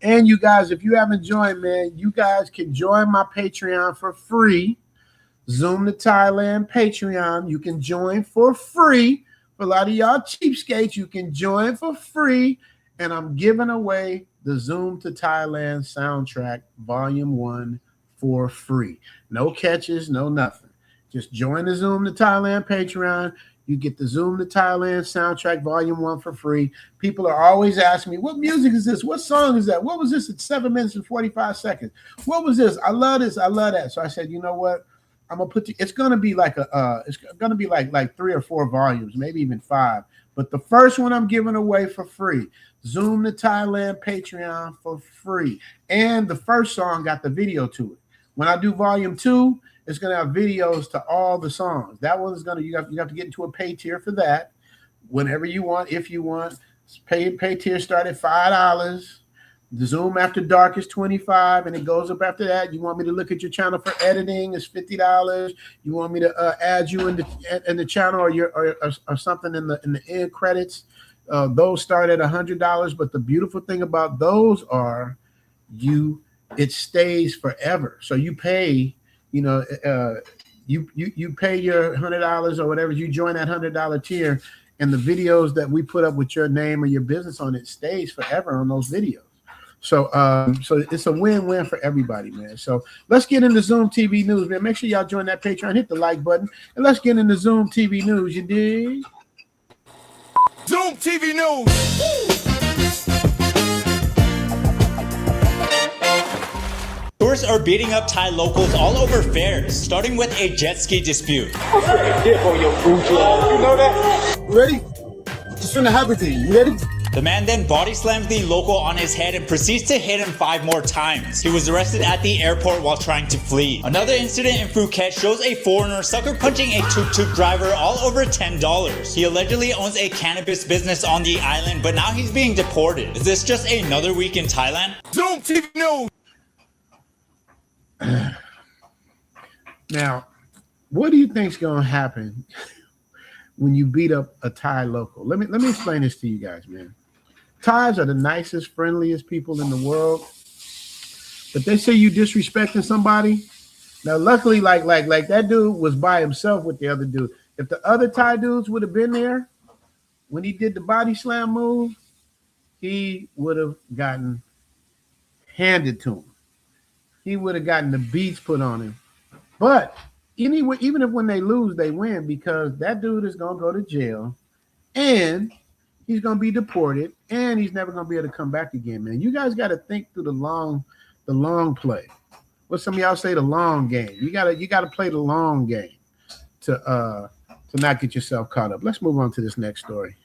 And you guys, if you haven't joined, man, you guys can join my Patreon for free. Zoom to Thailand Patreon. You can join for free. For a lot of y'all cheapskates, you can join for free. And I'm giving away the Zoom to Thailand soundtrack, Volume 1, for free. No catches, no nothing. Just join the Zoom to Thailand Patreon. You get the Zoom to Thailand soundtrack, Volume 1 for free. People are always asking me, what music is this? What song is that? What was this at 7 minutes and 45 seconds? What was this? I love this. I love that. So I said, you know what? I'm gonna put it's gonna be like it's gonna be like 3 or 4 volumes, maybe even 5. But the first one I'm giving away for free. Zoom to Thailand Patreon for free. And the first song got the video to it. When I do volume 2, it's gonna have videos to all the songs. That one's gonna you have to get into a pay tier for that. Whenever you want, if you want, pay tier start at $5. The Zoom After Dark is $25, and it goes up after that. You want me to look at your channel for editing? It's $50. You want me to add you in the channel or something in the end credits? Those start at $100. But the beautiful thing about those are it stays forever. So you pay, you pay your $100 or whatever. You join that $100 tier, and the videos that we put up with your name or your business on it stays forever on those videos. So it's a win-win for everybody, man. So let's get into Zoom TV news, man. Make sure y'all join that Patreon, hit the like button, and let's get into Zoom TV news. You dig? Zoom TV news. Tourists are beating up Thai locals all over fairs, starting with a jet ski dispute. You know that? Ready? Just finna have everything. You ready? The man then body slams the local on his head and proceeds to hit him 5 more times. He was arrested at the airport while trying to flee. Another incident in Phuket shows a foreigner sucker punching a tuk-tuk driver all over $10. He allegedly owns a cannabis business on the island, but now he's being deported. Is this just another week in Thailand? Zoom TV news. Now, what do you think's gonna happen when you beat up a Thai local. Let me explain this to you guys, man. Thais are the nicest, friendliest people in the world. But they say you disrespecting somebody. Now, luckily, like that dude was by himself with the other dude. If the other Thai dudes would have been there when he did the body slam move, he would have gotten handed to him. He would have gotten the beats put on him. But anyway, even if when they lose, they win, because that dude is going to go to jail and he's going to be deported and he's never going to be able to come back again, man. You guys got to think through the long play. What some of y'all say, the long game. You gotta play the long game to not get yourself caught up. Let's move on to this next story.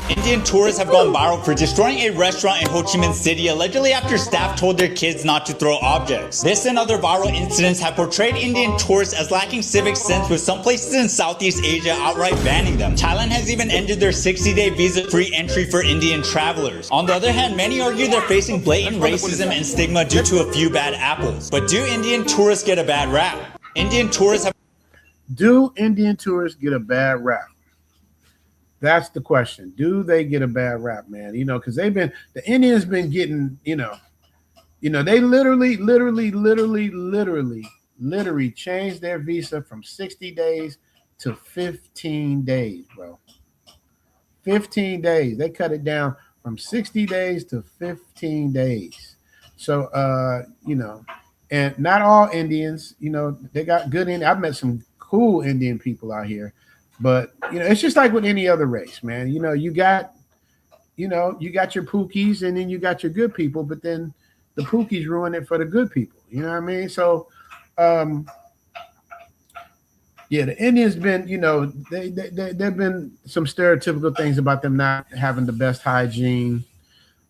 Indian tourists have gone viral for destroying a restaurant in Ho Chi Minh City, allegedly after staff told their kids not to throw objects. This and other viral incidents have portrayed Indian tourists as lacking civic sense, with some places in Southeast Asia outright banning them. Thailand has even ended their 60-day visa-free entry for Indian travelers. On the other hand, many argue they're facing blatant racism and stigma due to a few bad apples. But do Indian tourists get a bad rap? Do Indian tourists get a bad rap? That's the question. Do they get a bad rap, man? You know, because the Indians been getting, they literally changed their visa from 60 days to 15 days, bro. 15 days. They cut it down from 60 days to 15 days. So, and not all Indians, they got good Indian. I've met some cool Indian people out here. But it's just like with any other race, man. You got your Pookies and then you got your good people, but then the Pookies ruin it for the good people. You know what I mean? So, the Indians been, there've been some stereotypical things about them not having the best hygiene,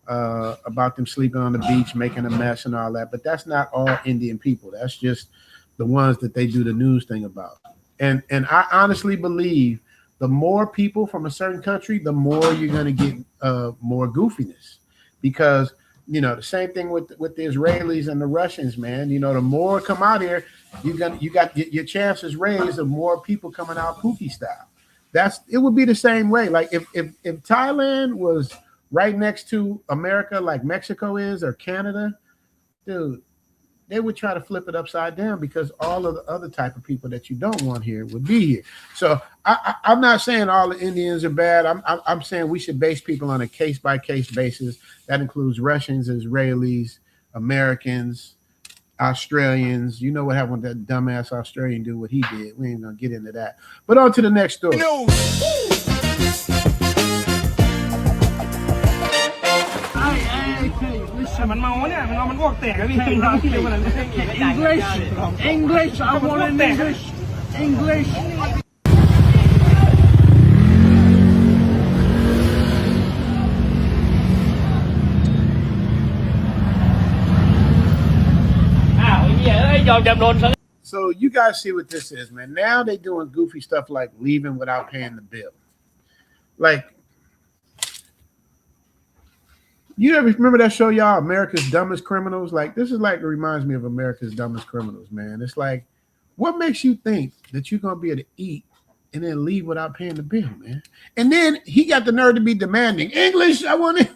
about them sleeping on the beach, making a mess and all that. But that's not all Indian people. That's just the ones that they do the news thing about. And I honestly believe the more people from a certain country, the more you're going to get more goofiness, because the same thing with the Israelis and the Russians, man. The more come out here, you got your chances raised of more people coming out Pookie style. It would be the same way. Like if Thailand was right next to America, like Mexico is, or Canada, dude, they would try to flip it upside down, because all of the other type of people that you don't want here would be here. So I'm not saying all the Indians are bad. I'm saying we should base people on a case-by-case basis. That includes Russians, Israelis, Americans, Australians. You know what happened with that dumbass Australian dude, what he did. We ain't going to get into that. But on to the next story. English, I want an English. So you guys see what this is, man. Now they doing goofy stuff like leaving without paying the bill. Like, you ever remember that show, y'all, America's Dumbest Criminals? Like, this is like, it reminds me of America's Dumbest Criminals, man. It's like, what makes you think that you're going to be able to eat and then leave without paying the bill, man? And then he got the nerve to be demanding English. I want it.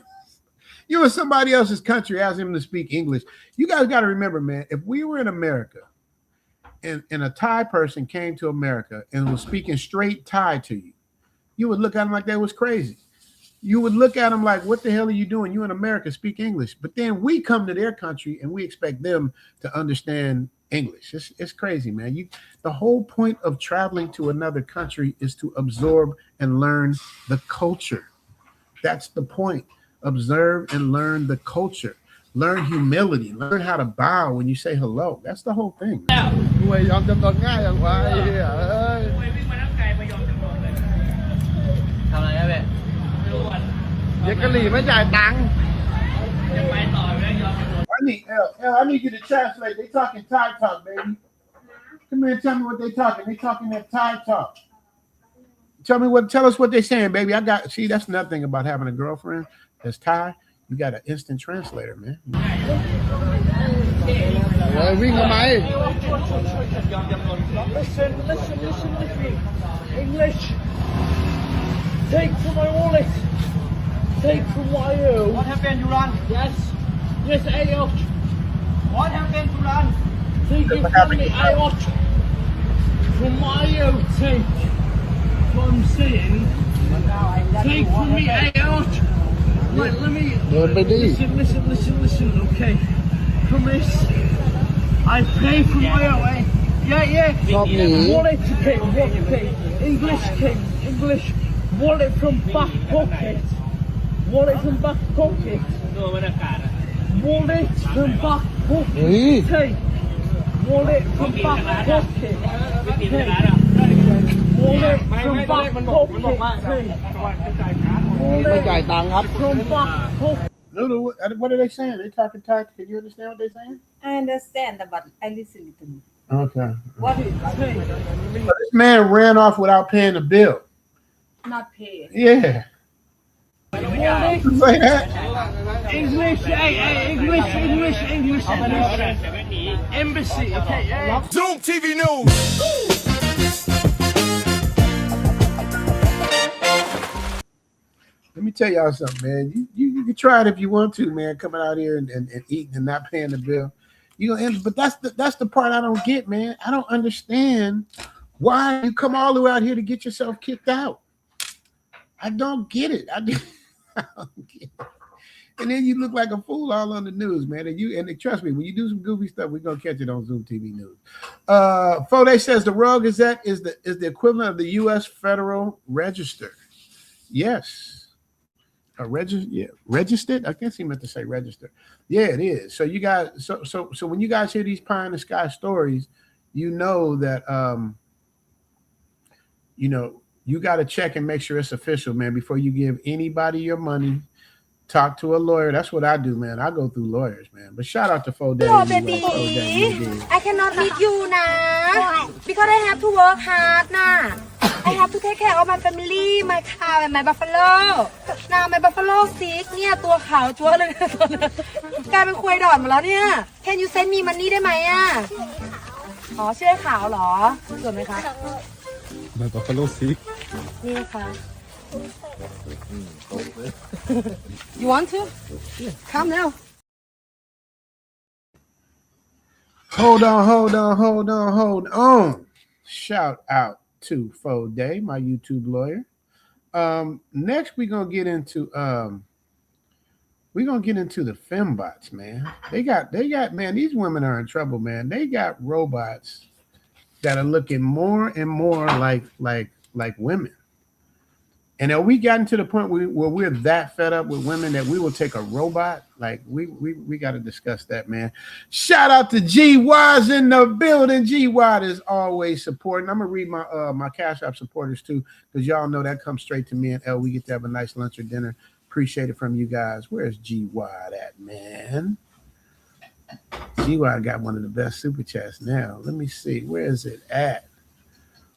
You in somebody else's country, asking him to speak English. You guys got to remember, man, if we were in America and a Thai person came to America and was speaking straight Thai to you, you would look at him like that was crazy. You would look at them like, what the hell are you doing? You in America, speak English. But then we come to their country and we expect them to understand English. It's crazy, man. The whole point of traveling to another country is to absorb and learn the culture. That's the point. Observe and learn the culture. Learn humility. Learn how to bow when you say hello. That's the whole thing. I need you to translate. They talking Thai talk, baby. Come here and tell me what they talking. They talking that Thai talk. Tell us what they're saying, baby. See, that's nothing about having a girlfriend that's Thai. You got an instant translator, man. วิ่งทำไม Listen. English. Take from my wallet. Take from my own. What happened to run? Yes, Ayot. What happened to run? Take it from me, Ayot. From my own, take. What I'm saying. Take from me, Ayot. Right, let me. Listen. Okay. Promise. I pay for my own. Yeah. Wallet, okay. English. Wallet from back pocket. Wallet from back pocket. Wallet from back pocket. Hey. Wallet from back pocket. Hey. Wallet from back pocket. Hey. ไม่จ่ายตังค์ครับ From back pocket. Lulu, what are they saying? They talking Thai. Can you understand what they're saying? I understand, but I listen to me. Okay. What is This man ran off without paying the bill. not pay? Yeah. Say that. English. Embassy, okay, yeah. Zoom TV News. Let me tell y'all something, man. You can try it if you want to, man. Coming out here and eating and not paying the bill, you gonna end. But that's the part I don't get, man. I don't understand why you come all the way out here to get yourself kicked out. I don't get it. I don't get it. And then you look like a fool all on the news, man. And trust me, when you do some goofy stuff, we're gonna catch it on Zoom TV News. Fode says the Royal Gazette is the equivalent of the U.S. Federal Register. Yes. Registered. I guess he meant to say register. Yeah, it is. So you guys, so when you guys hear these pie in the sky stories, you know that you got to check and make sure it's official, man, before you give anybody your money. Talk to a lawyer. That's what I do, man. I go through lawyers, man. But shout out to Fode. Hello, baby. I cannot meet you now because I have to work hard now. I have to take care of my family, my cow and my buffalo. Now my buffalo sick เนี่ยตัวขาวจั๊วเลยนะตอนนี้กลายเป็นควายดอดหมดแล้วเนี่ย Can you send me money ได้ไหมอ่ะอ๋อชื่อขาวเหรอสวยไหมคะ My buffalo sick. นี่นะคะ You want to? Come now. Hold on. Shout out to Fode, my YouTube lawyer. Next we're gonna get into the fembots, man. They got man, these women are in trouble, man. They got robots that are looking more and more like women. And have we gotten to the point where we're that fed up with women that we will take a robot? Like we got to discuss that, man. Shout out to G Wise in the building. G Wise is always supporting. I'm gonna read my Cash App supporters too, because y'all know that comes straight to me and L. We get to have a nice lunch or dinner. Appreciate it from you guys. Where's G Wise at, man? G Wise got one of the best super chats now. Let me see. Where is it at?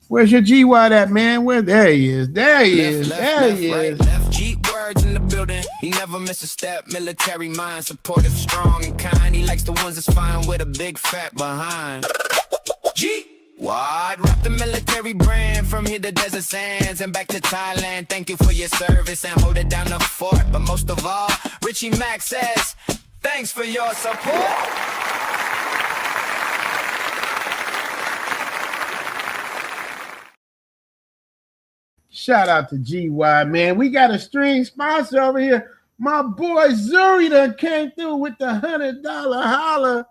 Where's your G-Wad at, man? There he is. There he is. Left G words in the building. He never miss a step. Military mind, supportive, strong, and kind. He likes the ones that's fine with a big fat behind. G. Wad, rock the military brand from here to desert sands and back to Thailand. Thank you for your service and hold it down the fort. But most of all, Richie Mack says, thanks for your support. Shout out to GY, man. We got a string sponsor over here. My boy Zuri done came through with the $100 holla.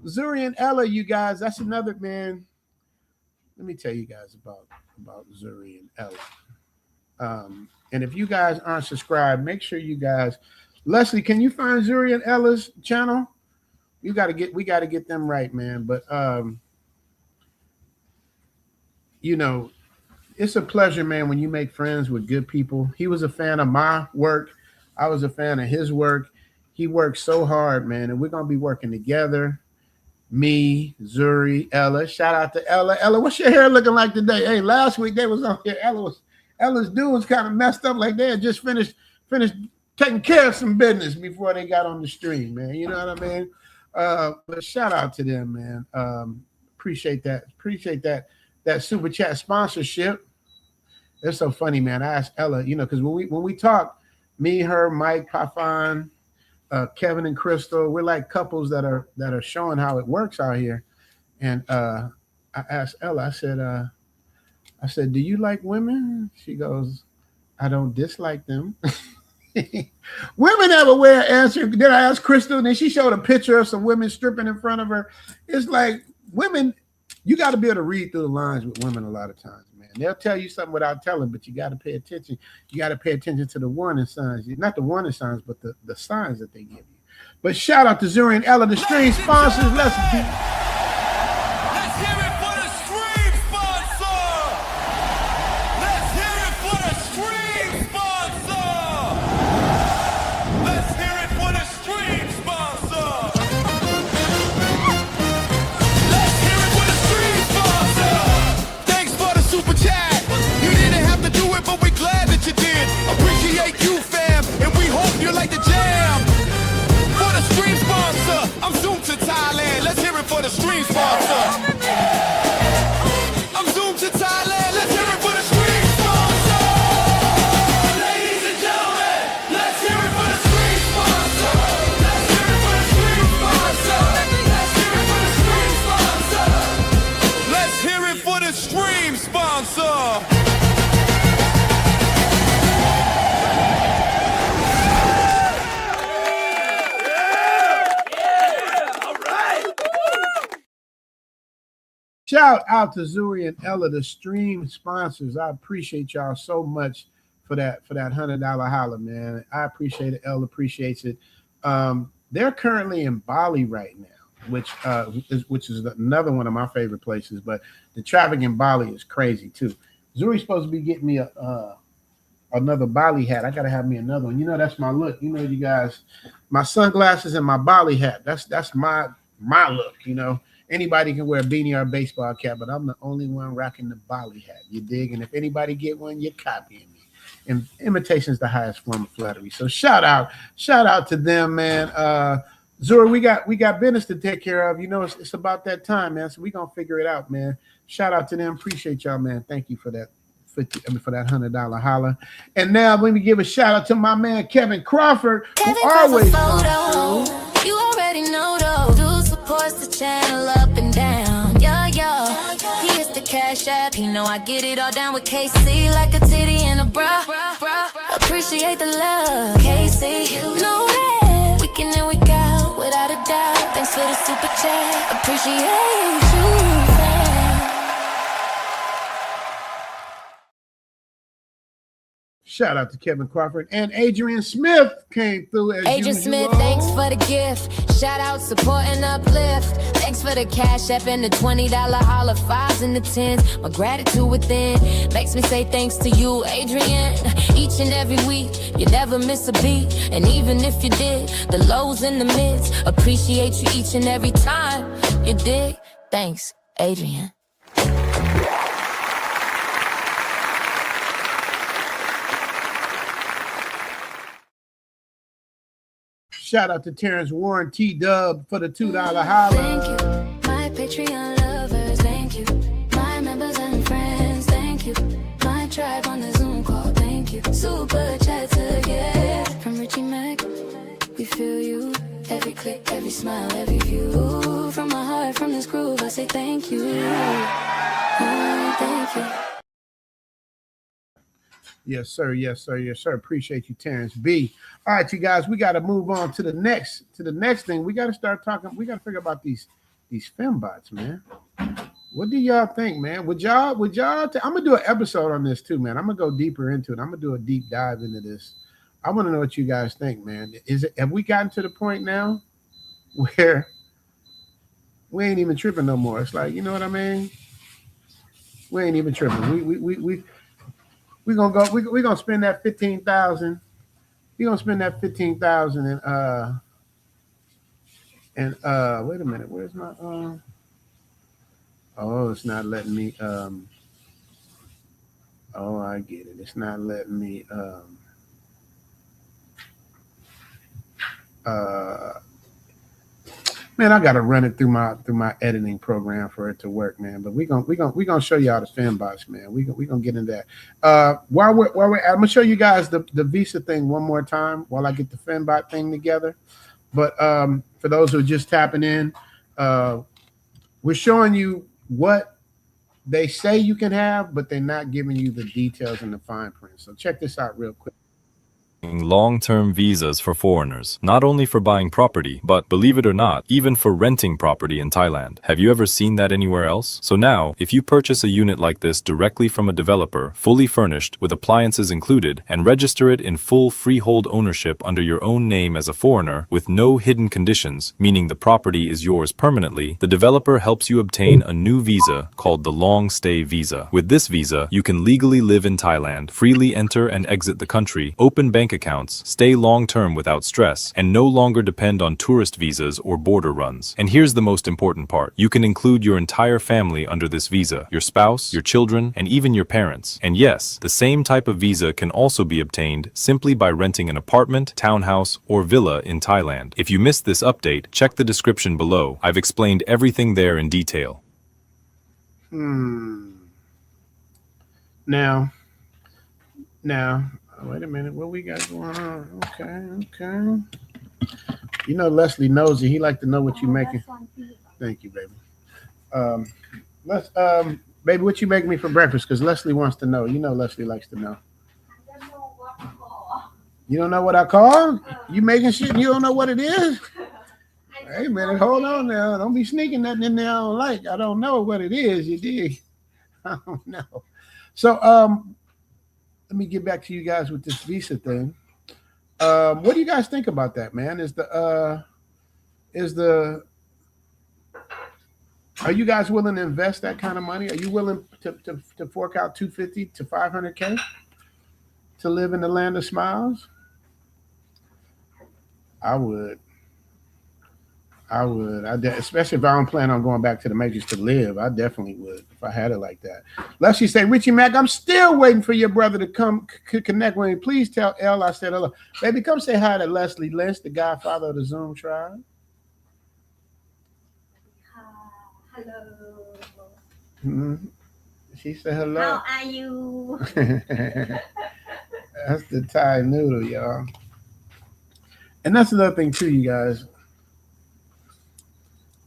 Zuri and Ella, you guys. That's another, man. Let me tell you guys about Zuri and Ella. And if you guys aren't subscribed, make sure you guys. Leslie, can you find Zuri and Ella's channel? We got to get them right, man. But it's a pleasure, man, when you make friends with good people. He was a fan of my work. I was a fan of his work. He worked so hard, man, and we're going to be working together. Me, Zuri, Ella. Shout out to Ella. Ella, what's your hair looking like today? Hey, last week they was on here. Ella's dude was kind of messed up, like they had just finished taking care of some business before they got on the stream, man. You know what I mean? But shout out to them, man. Appreciate that. Appreciate that super chat sponsorship. It's so funny, man. I asked Ella, because when we talk, me, her, Mike, Pafan, Kevin, and Crystal, we're like couples that are showing how it works out here. And I asked Ella, I said, do you like women? She goes, I don't dislike them. Women everywhere answer. Then I asked Crystal, and then she showed a picture of some women stripping in front of her. It's like women, you got to be able to read through the lines with women a lot of times, man. They'll tell you something without telling, but you got to pay attention. You got to pay attention to the warning signs. Not the warning signs, but the signs that they give you. But shout out to Zuri and Ella, the stream sponsors. Let's hear it for the stream sponsor. Let's hear it for the stream sponsor. Let's hear it for the stream sponsor. Let's hear it for the stream sponsor. Thanks for the super chat. You didn't have to do it, but we're glad that you did. Appreciate you, fam, and we hope you like the jam. For the stream sponsor, I'm zoomed to Thailand. Let's hear it for the stream sponsor. I'm zoomed to Thailand. Let's hear it for the stream sponsor. Ladies and gentlemen, let's hear it for the stream sponsor. Let's hear it for the stream sponsor. Let's hear it for the stream sponsor. Let's hear it for the stream sponsor. Shout out to Zuri and Ella, the stream sponsors. I appreciate y'all so much for that $100 holler, man. I appreciate it. Ella appreciates it. They're currently in Bali right now, which is another one of my favorite places. But the traffic in Bali is crazy too. Zuri's supposed to be getting me another Bali hat. I gotta have me another one. That's my look. You guys, my sunglasses and my Bali hat. That's my look. Anybody can wear a beanie or a baseball cap, but I'm the only one rocking the Bali hat. You dig? And if anybody get one, you're copying me. And imitation is the highest form of flattery. So shout out to them, man. Zuri, we got business to take care of. It's about that time, man. So we gonna figure it out, man. Shout out to them. Appreciate y'all, man. Thank you for that. For that $100 holler. And now let me give a shout out to my man Kevin Crawford, who always comes through. You already know though. Dude supports the channel up and down. Yo. He is the cash app. He know I get it all down with KC like a titty and a bra. Appreciate the love, KC. Know that week in and week out without a doubt. Thanks for the super chat. Appreciate you. Shout out to Kevin Crawford and Adrian Smith came through as Adrian usual. Smith, thanks for the gift. Shout out, support, and uplift. Thanks for the cash app and the $20 holler, 5s and the 10s. My gratitude within makes me say thanks to you, Adrian. Each and every week, you never miss a beat. And even if you did, the lows and the mids, appreciate you each and every time. You dig? Thanks, Adrian. Shout out to Terrence Warren T-Dub for the $2 holler. Thank you, my Patreon lovers. Thank you, my members and friends. Thank you, my tribe on the Zoom call. Thank you, super chat again. From Richie Mac, we feel you. Every click, every smile, every view. From my heart, from this groove, I say thank you. Oh, thank you. Yes, sir. Yes, sir. Yes, sir. Appreciate you, Terrence B. All right, you guys, we got to move on to the next thing. We got to start talking. We got to figure about these fembots, man. What do y'all think, man? Would y'all? I'm gonna do an episode on this too, man. I'm gonna go deeper into it. I'm gonna do a deep dive into this. I want to know what you guys think, man. Have we gotten to the point now where we ain't even tripping no more? It's like, you know what I mean? We ain't even tripping. We're gonna go. We're gonna spend that 15,000. We're gonna spend that 15,000 and wait a minute. Where's my Oh, it's not letting me. Oh, I get it. It's not letting me. Man, I gotta run it through my editing program for it to work, man. But we gonna show y'all the fan box, man. We gonna get into that. I'm gonna show you guys the visa thing one more time while I get the Fembot thing together. But for those who are just tapping in, we're showing you what they say you can have, but they're not giving you the details and the fine print. So check this out real quick. Long-term visas for foreigners, not only for buying property, but believe it or not, even for renting property in Thailand. Have you ever seen that anywhere else? So now, if you purchase a unit like this directly from a developer, fully furnished with appliances included, and register it in full freehold ownership under your own name as a foreigner, with no hidden conditions, meaning the property is yours permanently, the developer helps you obtain a new visa called the Long Stay Visa. With this visa, you can legally live in Thailand, freely enter and exit the country, open bank accounts, stay long-term without stress, and no longer depend on tourist visas or border runs. And here's the most important part. You can include your entire family under this visa, your spouse, your children, and even your parents. And yes, the same type of visa can also be obtained simply by renting an apartment, townhouse, or villa in Thailand. If you missed this update, check the description below. I've explained everything there in detail. Now, wait a minute. What we got going on? Okay. You know Leslie knows it. He like to know what you making. Thank you, baby. Baby, what you making me for breakfast? Because Leslie wants to know. You know Leslie likes to know. You don't know what I call? You making shit and you don't know what it is? Hey, man, hold on now. Don't be sneaking nothing in there I don't like. I don't know what it is. You dig? I don't know. So, let me get back to you guys with this visa thing. What do you guys think about that, man? Are you guys willing to invest that kind of money? Are you willing to fork out $250 to $500K to live in the land of smiles? I would. Especially if I don't plan on going back to the majors to live. I definitely would if I had it like that. Leslie say, Richie Mack, I'm still waiting for your brother to come connect with me. Please tell Elle I said hello. Baby, come say hi to Leslie Lynch, the godfather of the Zoom tribe. Hello. Mm-hmm. She said hello. How are you? That's the Thai noodle, y'all. And that's another thing too, you guys.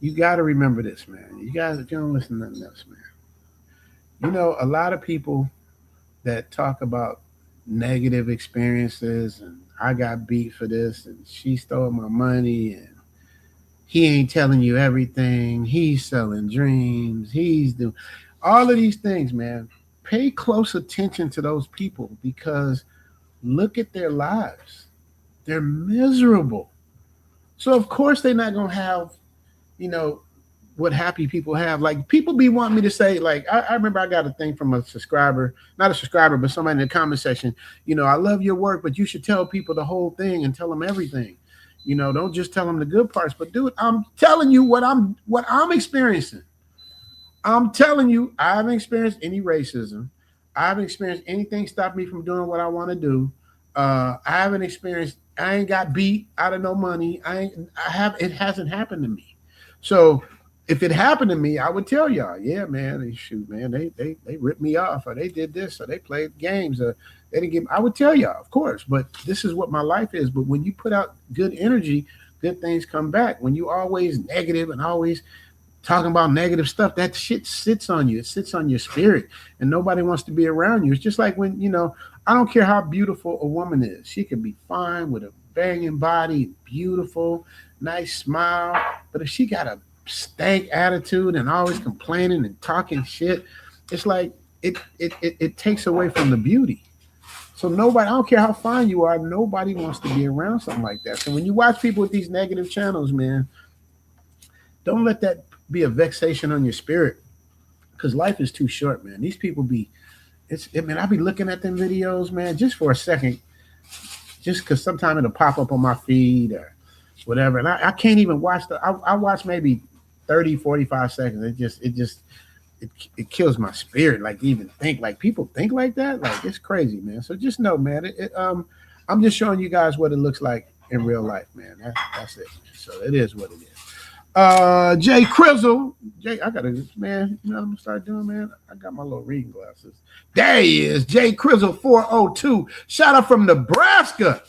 You got to remember this, man. You guys, if you don't listen to nothing else, man. You know, a lot of people that talk about negative experiences and I got beat for this and she stole my money and he ain't telling you everything. He's selling dreams. He's doing all of these things, man. Pay close attention to those people because look at their lives. They're miserable. So, of course, they're not going to have, you know, what happy people have. Like people be wanting me to say, like, I remember I got a thing from a subscriber, not a subscriber, but somebody in the comment section, you know, I love your work, but you should tell people the whole thing and tell them everything. You know, don't just tell them the good parts, but dude, I'm telling you what I'm experiencing. I'm telling you, I haven't experienced any racism. I haven't experienced anything stop me from doing what I want to do. I ain't got beat out of no money. It hasn't happened to me. So if it happened to me, I would tell y'all, yeah, man, shoot, man, they ripped me off or they did this or they played games or they didn't give. I would tell y'all, of course, but this is what my life is. But when you put out good energy, good things come back. When you always negative and always talking about negative stuff, that shit sits on you. It sits on your spirit and nobody wants to be around you. It's just like when, you know, I don't care how beautiful a woman is. She could be fine with a banging body, beautiful, nice smile. But if she got a stank attitude and always complaining and talking shit, it's like it takes away from the beauty. So nobody, I don't care how fine you are, nobody wants to be around something like that. So when you watch people with these negative channels, man, don't let that be a vexation on your spirit because life is too short, man. These people I be looking at them videos, man, just for a second, just because sometimes it'll pop up on my feed or whatever. And I can't even watch I watch maybe 30, 45 seconds. It kills my spirit. Like to even think like people think like that. Like it's crazy, man. So just know, man, I'm just showing you guys what it looks like in real life, man. That's it. So it is what it is. Jay Crizzle. Jay, I gotta, man, you know what I'm gonna start doing, man? I got my little reading glasses. There he is, Jay Crizzle 402. Shout out from Nebraska.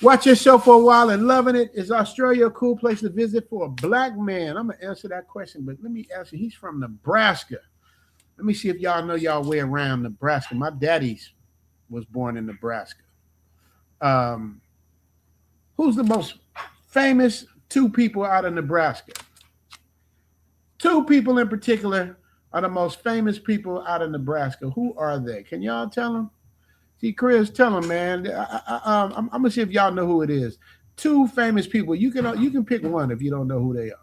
Watch your show for a while and loving it. Is Australia a cool place to visit for a black man? I'm gonna answer that question, but let me answer. He's from Nebraska. Let me see if y'all know y'all way around Nebraska. My daddy was born in Nebraska. Who's the most famous two people out of Nebraska? Two people in particular are the most famous people out of Nebraska. Who are they? Can y'all tell them? See, Chris, tell them, man. I'm gonna see if y'all know who it is. Two famous people. You can pick one if you don't know who they are.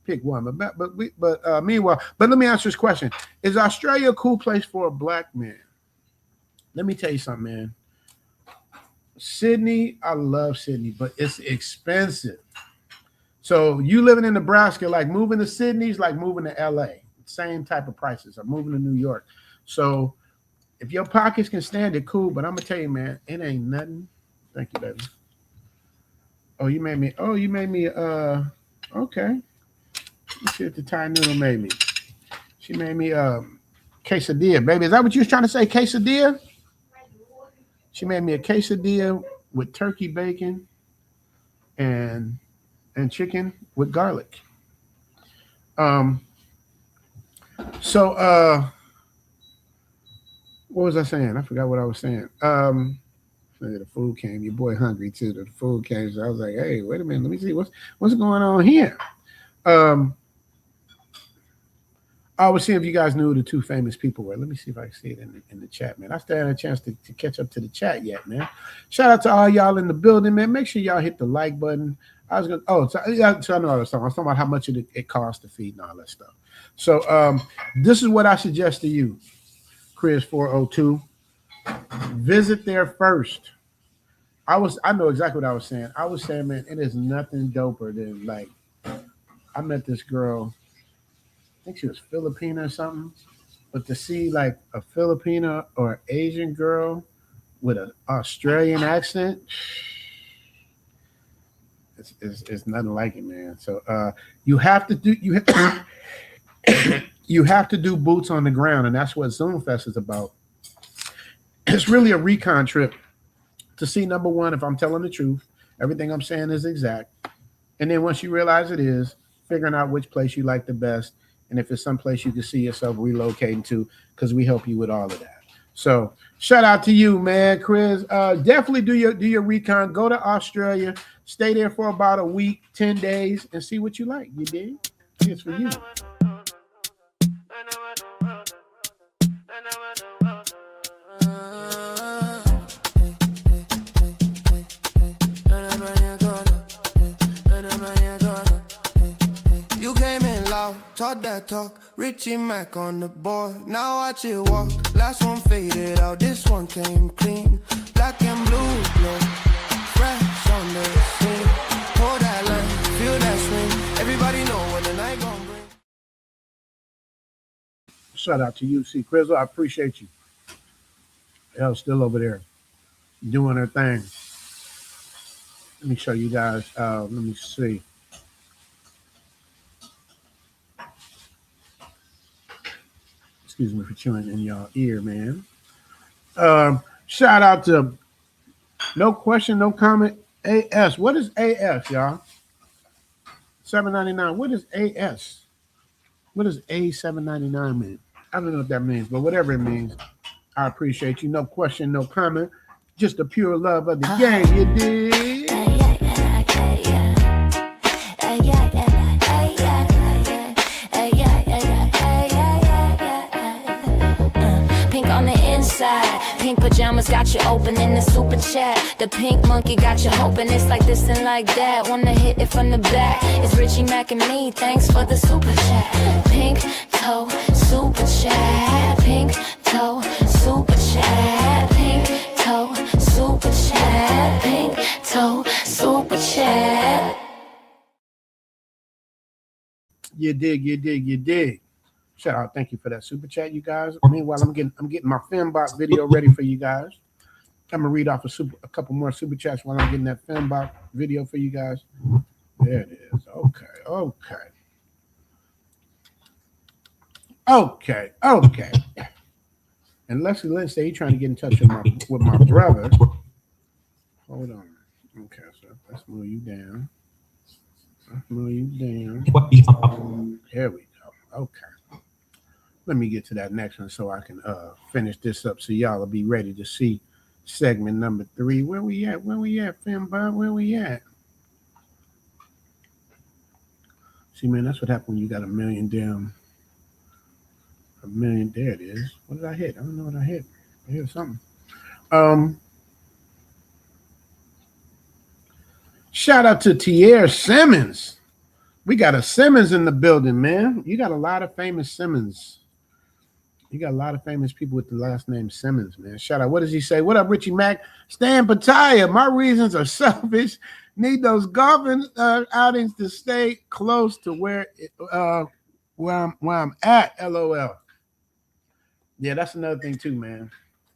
Pick one. But meanwhile, let me answer this question: is Australia a cool place for a black man? Let me tell you something, man. Sydney, I love Sydney, but it's expensive. So you living in Nebraska, like moving to Sydney is like moving to LA. Same type of prices. I'm moving to New York. So if your pockets can stand it, cool. But I'm gonna tell you, man, it ain't nothing. Thank you, baby. You made me. Okay. Let's see what the Thai noodle made me. She made me quesadilla, baby. Is that what you was trying to say? Quesadilla? She made me a quesadilla with turkey bacon and chicken with garlic. What was I saying? I forgot what I was saying. The food came. Your boy hungry too. The food came. So I was like, hey, wait a minute. Let me see what's going on here. I was seeing if you guys knew who the two famous people were. Let me see if I can see it in the chat, man. I still haven't had a chance to catch up to the chat yet, man. Shout out to all y'all in the building, man. Make sure y'all hit the like button. I was gonna. So I know what I was talking. I was talking about how much it costs to feed and all that stuff. So this is what I suggest to you, Chris 402. Visit there first. I know exactly what I was saying. I was saying, man, it is nothing doper than like I met this girl. I think she was Filipino or something. But to see like a Filipino or Asian girl with an Australian accent, it's nothing like it, man. So you have to do you have to do boots on the ground, and that's what Zoom Fest is about. It's really a recon trip to see, number one, if I'm telling the truth, everything I'm saying is exact. And then once you realize it is, figuring out which place you like the best, and if it's someplace you can see yourself relocating to, because we help you with all of that. So shout out to you, man, Chris. Definitely do your recon. Go to Australia, stay there for about a week, 10 days, and see what you like. You dig? It's for you. You came in loud, talk that talk, Richie Mac on the board. Now watch it walk, last one faded out, this one came clean. Black and blue, glow, fresh on the scene. Hold that line, feel that swing, everybody know what the night gon' bring. Shout out to you, C. Crizzle. I appreciate you. Elle's still over there doing her thing. Let me show you guys. Let me see. Excuse me for chewing in y'all ear, man. Shout out to No Question, No Comment, AS. What is AS, y'all? $7.99. What is AS? What does A799 mean? I don't know what that means, but whatever it means, I appreciate you. No question, no comment. Just the pure love of the game, you dig? Pink on the inside, pink pajamas got you open in the super chat. The pink monkey got you hoping it's like this and like that. Wanna hit it from the back. It's Richie Mac and me, thanks for the super chat. Pink toe, super chat. Pink toe, super chat. Pink toe, super chat. Pink toe, super chat. You dig. Shout out, thank you for that super chat, you guys. Meanwhile, I'm getting my Fembot video ready for you guys. I'm gonna read off a couple more super chats while I'm getting that Fembot video for you guys. There it is. Okay. And Leslie Lynn said he's trying to get in touch with my brother. Hold on. Okay, so let's move you down. There we go. Okay. Let me get to that next one so I can finish this up so y'all will be ready to see segment number 3. Where we at, Fam Bob? Where we at? See, man, that's what happened when you got a million down. A million, there it is. What did I hit? I don't know what I hit. I hit something. Shout out to Tierre Simmons. We got a Simmons in the building, man. You got a lot of famous Simmons. You got a lot of famous people with the last name Simmons, man. Shout out. What does he say? What up, Richie Mack? Stay in Pattaya. My reasons are selfish. Need those golfing outings to stay close to where I'm at. LOL. Yeah, that's another thing too, man.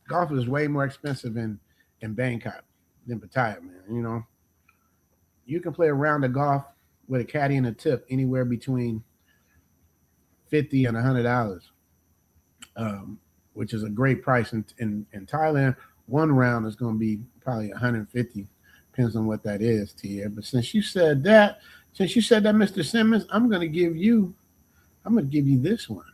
Golf is way more expensive in Bangkok than Pattaya, man. You know, you can play a round of golf with a caddy and a tip anywhere between $50 and $100, which is a great price. In Thailand, one round is going to be probably $150. Depends on what that is, Tia. But since you said that, Mr. Simmons, I'm going to give you this one.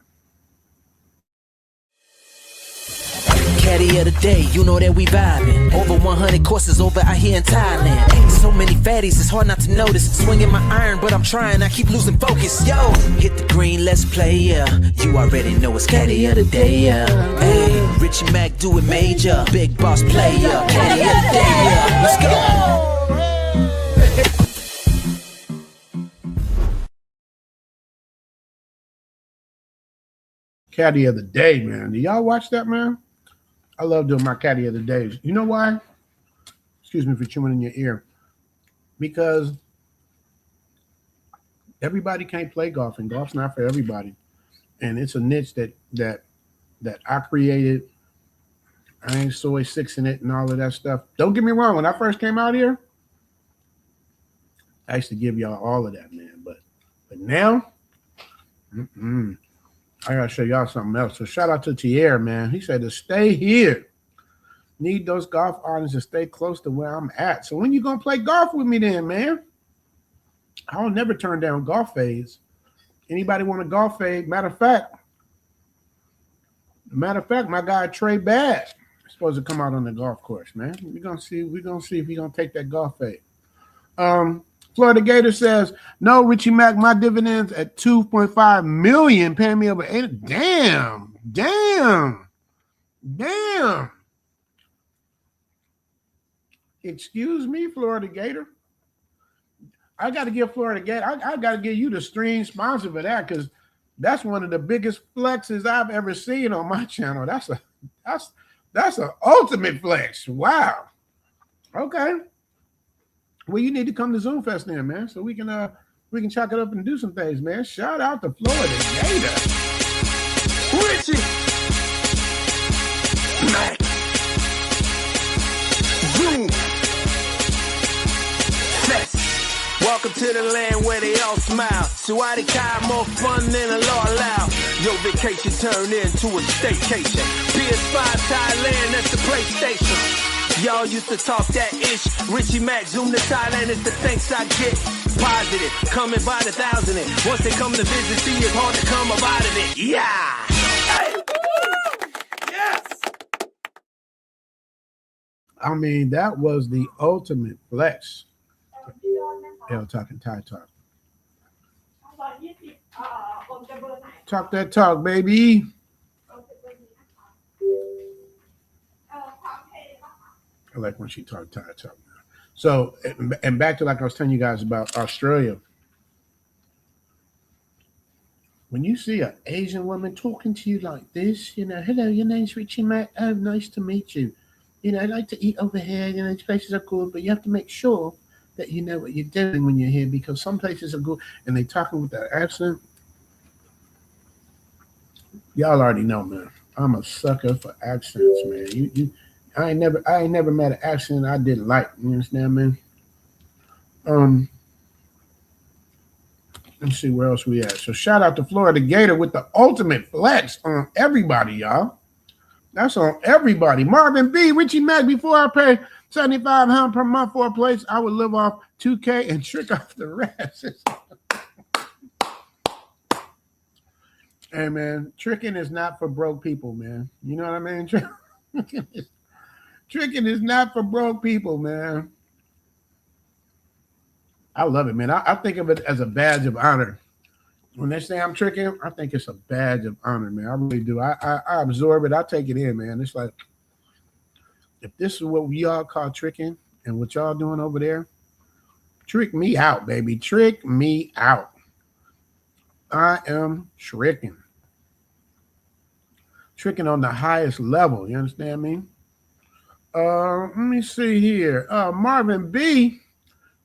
Caddy of the day, you know that we vibing. Over 100 courses over out here in Thailand. So many fatties, it's hard not to notice. Swinging my iron, but I'm trying, I keep losing focus. Yo, hit the green, let's play, yeah. You already know it's Caddy of the day, yeah. Hey, Richie Mack, do it major. Big boss player, Caddy of the day, yeah. Let's go. Caddy of the day, man. Do y'all watch that, man? I love doing my caddy of the days. You know why? Excuse me for chewing in your ear. Because everybody can't play golf, and golf's not for everybody. And it's a niche that I created. I ain't soy sixing it and all of that stuff. Don't get me wrong. When I first came out here, I used to give y'all all of that, man. But now, I gotta show y'all something else. So shout out to Tierre, man. He said to stay here. Need those golf outings to stay close to where I'm at. So when you gonna play golf with me then, man? I'll never turn down golf fades. Anybody want a golf fade? Matter of fact, my guy Trey Bass is supposed to come out on the golf course, man. We're gonna see if he's gonna take that golf fade. Florida Gator says, no, Richie Mack, my dividends at 2.5 million, paying me over 8. Damn. Excuse me, Florida Gator. I got to give Florida Gator, I got to give you the stream sponsor for that, because that's one of the biggest flexes I've ever seen on my channel. That's an ultimate flex. Wow. Okay. Well, you need to come to Zoom Fest then, man, so we can chalk it up and do some things, man. Shout out to Florida Gator. Richie Mack. Zoom Fest. Welcome to the land where they all smile. Suwadi Kai, more fun than a law allow. Your vacation turned into a staycation. PS5 Thailand, that's the PlayStation. Y'all used to talk that ish. Richie Mack, Zoom to Thailand is the thanks I get. Positive, coming by the thousand. Once they come to visit, see it's hard to come up out of it. Yeah! Hey. Yes! I mean, that was the ultimate flex. Hell, talking Thai talk. Talk that talk, baby. I like when she talk Thai talk. So, and back to like I was telling you guys about Australia. When you see an Asian woman talking to you like this, you know, hello, your name's Richie Mack. Oh, nice to meet you. You know, I like to eat over here. You know, these places are cool, but you have to make sure that you know what you're doing when you're here, because some places are good and they talking with that accent. Y'all already know, man. I'm a sucker for accents, man. I ain't never met an accent I didn't like. You understand, man? Let's see where else we at. So shout out to Florida Gator with the ultimate flex on everybody, y'all. That's on everybody. Marvin B, Richie Mack, before I pay $7,500 per month for a place, I would live off $2K and trick off the rest. Hey, man, tricking is not for broke people, man. You know what I mean? Tricking is not for broke people, man. I love it, man. I think of it as a badge of honor. When they say I'm tricking, I think it's a badge of honor, man. I really do. I absorb it. I take it in, man. It's like, if this is what we all call tricking and what y'all doing over there, trick me out, baby. Trick me out. I am tricking. Tricking on the highest level. You understand me? Let me see here. Marvin B.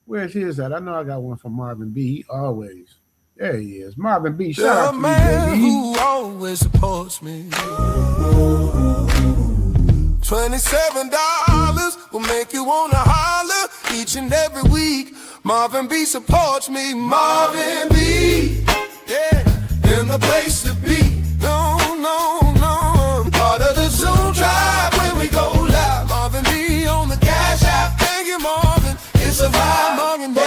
Where's his at? I know I got one from Marvin B. He always. There he is. Marvin B. Shout out to you, baby. Who always supports me. $27 will make you wanna holler each and every week. Marvin B supports me. Marvin B. Yeah, in the place to be. No, no, no. Part of the Zoom tribe when we go live. Marvin B on the Cash App. Thank you, Marvin. It's a vibe, Marvin B.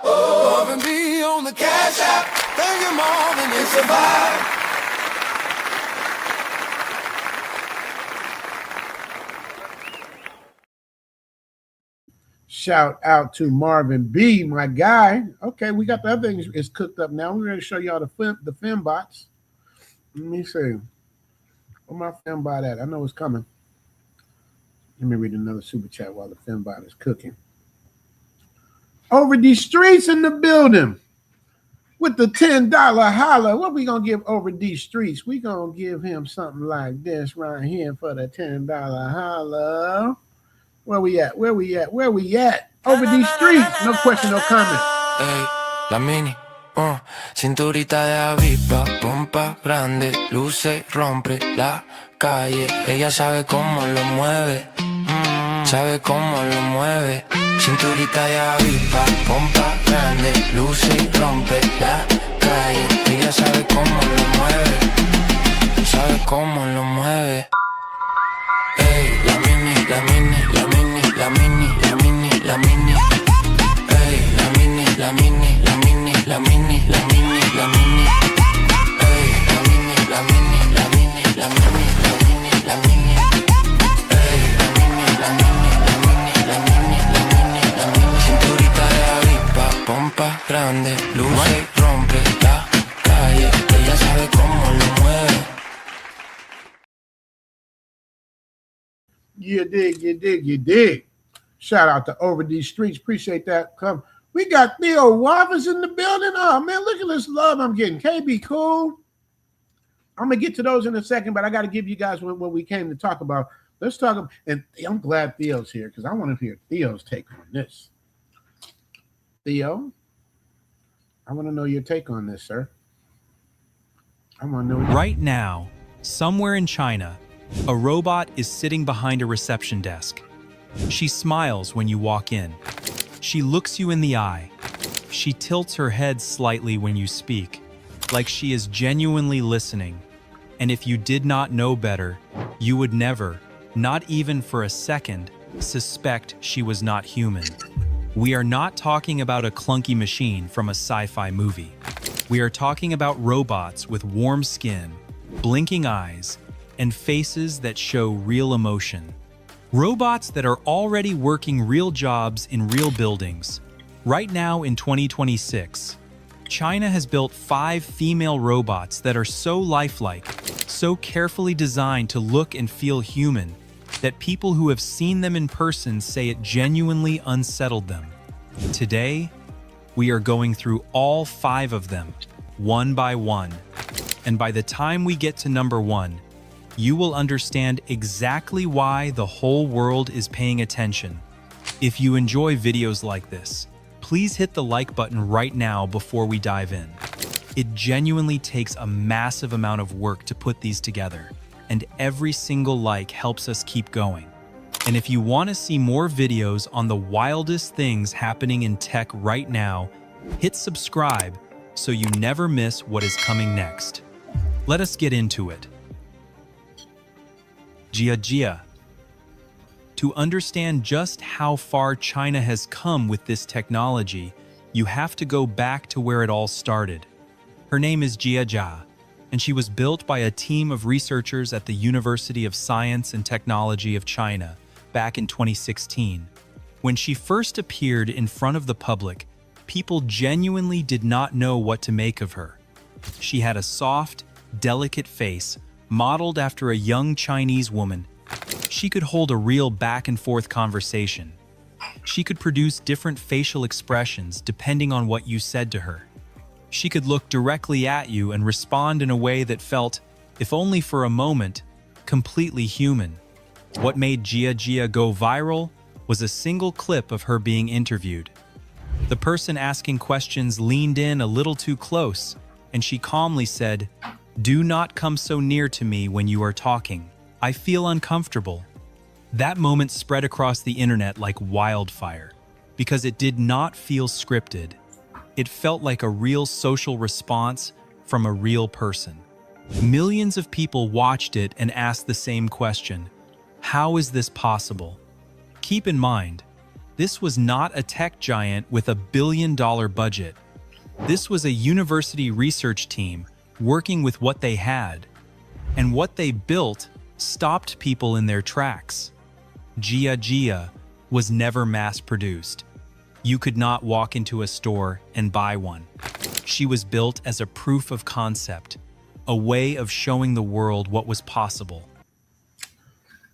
Marvin B on the Cash App. Thank you, Marvin. It's a vibe. Shout out to Marvin B, my guy. Okay, we got the other things. It's cooked up now. We're going to show y'all the fembots. Let me see. Where my fembot at? I know it's coming. Let me read another super chat while the fembot is cooking. Over these streets in the building with the $10 holla. What we going to give over these streets? We going to give him something like this right here for the $10 holla. Where we at? Where we at? Where we at? Over these streets. No question, no comment. Hey, la mini, cinturita de avispa, pompa grande, luce, rompe la calle. Ella sabe cómo lo mueve, sabe cómo lo mueve. Cinturita de avispa, pompa grande, luce y rompe la calle. Ella sabe cómo lo mueve, sabe cómo lo mueve. Ey, la mini, la mini, la mini, la mini, la mini, la mini. Ey, la mini, la mini, la mini, la mini, la mini, la mini. Ey, la mini, la mini, la mini, la mini, la mini, la mini. Ey, la mini, la mini, la mini, la mini, la mini, la mini. Cinturita de avispa, pompa grande, luce y rompe la calle. Ella sabe cómo lo mueve. You dig, you dig, you dig. Shout out to Over These Streets. Appreciate that. Come. We got Theo Waffles in the building. Oh, man, look at this love I'm getting. KB, cool. I'm going to get to those in a second, but I got to give you guys what we came to talk about. Let's talk about, and I'm glad Theo's here because I want to hear Theo's take on this. Theo, I want to know your take on this, sir. I want to know. Right now, somewhere in China, a robot is sitting behind a reception desk. She smiles when you walk in. She looks you in the eye. She tilts her head slightly when you speak, like she is genuinely listening. And if you did not know better, you would never, not even for a second, suspect she was not human. We are not talking about a clunky machine from a sci-fi movie. We are talking about robots with warm skin, blinking eyes, and faces that show real emotion. Robots that are already working real jobs in real buildings. Right now in 2026, China has built 5 female robots that are so lifelike, so carefully designed to look and feel human, that people who have seen them in person say it genuinely unsettled them. Today, we are going through all 5 of them, one by one. And by the time we get to number 1, you will understand exactly why the whole world is paying attention. If you enjoy videos like this, please hit the like button right now before we dive in. It genuinely takes a massive amount of work to put these together, and every single like helps us keep going. And if you want to see more videos on the wildest things happening in tech right now, Hit subscribe so you never miss what is coming next. Let us get into it. Jia. To understand just how far China has come with this technology, you have to go back to where it all started. Her name is Jia, and she was built by a team of researchers at the University of Science and Technology of China back in 2016. When she first appeared in front of the public, people genuinely did not know what to make of her. She had a soft, delicate face, modeled after a young Chinese woman. She could hold a real back-and-forth conversation. She could produce different facial expressions depending on what you said to her. She could look directly at you and respond in a way that felt, if only for a moment, completely human. What made Jia go viral was a single clip of her being interviewed. The person asking questions leaned in a little too close, and she calmly said, "Do not come so near to me when you are talking. I feel uncomfortable." That moment spread across the internet like wildfire, because it did not feel scripted. It felt like a real social response from a real person. Millions of people watched it and asked the same question: how is this possible? Keep in mind, this was not a tech giant with $1 billion budget. This was a university research team working with what they had, and what they built stopped people in their tracks. Jia was never mass-produced. You could not walk into a store and buy one. She was built as a proof of concept, a way of showing the world what was possible.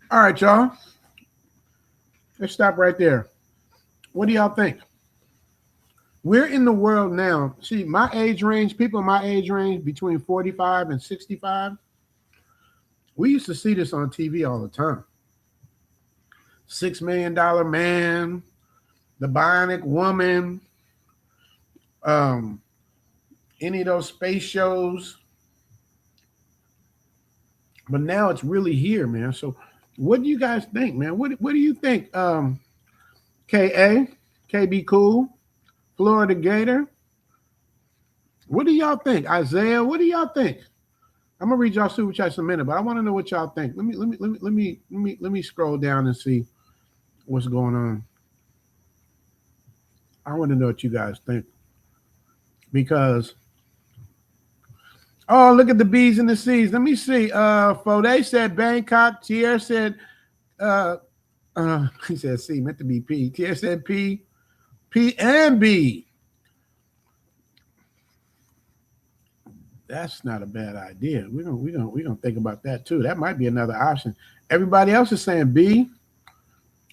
All right, y'all. Let's stop right there. What do y'all think? We're in the world now. See, my age range, people in my age range between 45 and 65, we used to see this on TV all the time. $6 Million Man, The Bionic Woman, any of those space shows. But now it's really here, man. So what do you guys think, man? What do you think? K.A., KB Cool, Florida Gator. What do y'all think? Isaiah, what do y'all think? I'm gonna read y'all super chats in a minute, but I want to know what y'all think. Let me scroll down and see what's going on. I want to know what you guys think, because oh, look at the B's and the C's. Let me see. Fode said Bangkok. Tier said he said C, meant to be P. Tier said P and B. That's not a bad idea. We're gonna think about that too. That might be another option. Everybody else is saying B.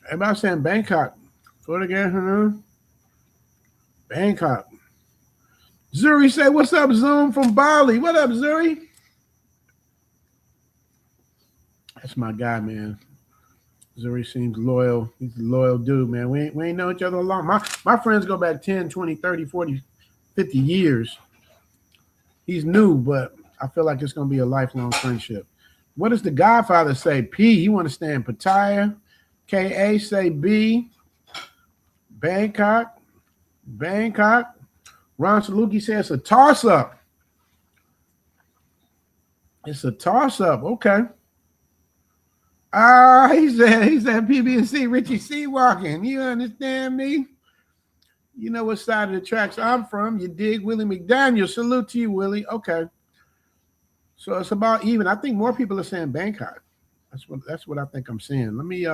Everybody's saying Bangkok. For again, Bangkok. Zuri say, "What's up, Zoom from Bali?" What up, Zuri? That's my guy, man. Zuri seems loyal. He's a loyal dude, man. We ain't known each other a long. My friends go back 10, 20, 30, 40, 50 years. He's new, but I feel like it's going to be a lifelong friendship. What does the Godfather say? P, he want to stay in Pattaya. K.A. say B. Bangkok. Ron Saluki says it's a toss-up. It's a toss-up. Okay. He said PB&C, Richie C. walking. You understand me? You know what side of the tracks I'm from. You dig? Willie McDaniel. Salute to you, Willie. Okay. So it's about even. I think more people are saying Bangkok. That's what I think I'm saying. Let me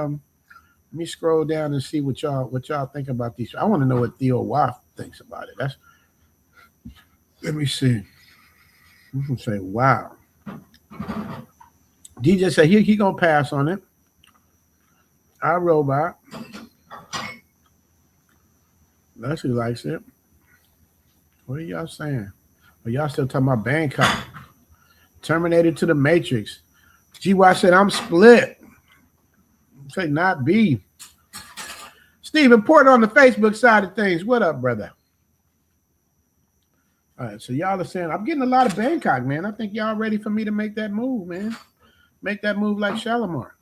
scroll down and see what y'all think about these. I want to know what Theo Waff thinks about it. Let me see. I'm gonna say wow. DJ said he gonna pass on it. iRobot. Leslie likes it. What are y'all saying? Are y'all still talking about Bangkok? Terminator to the Matrix. GY said I'm split. Say not B. Stephen Porter on the Facebook side of things. What up, brother? All right, so y'all are saying I'm getting a lot of Bangkok, man. I think y'all ready for me to make that move, man. Make that move like Shalimar.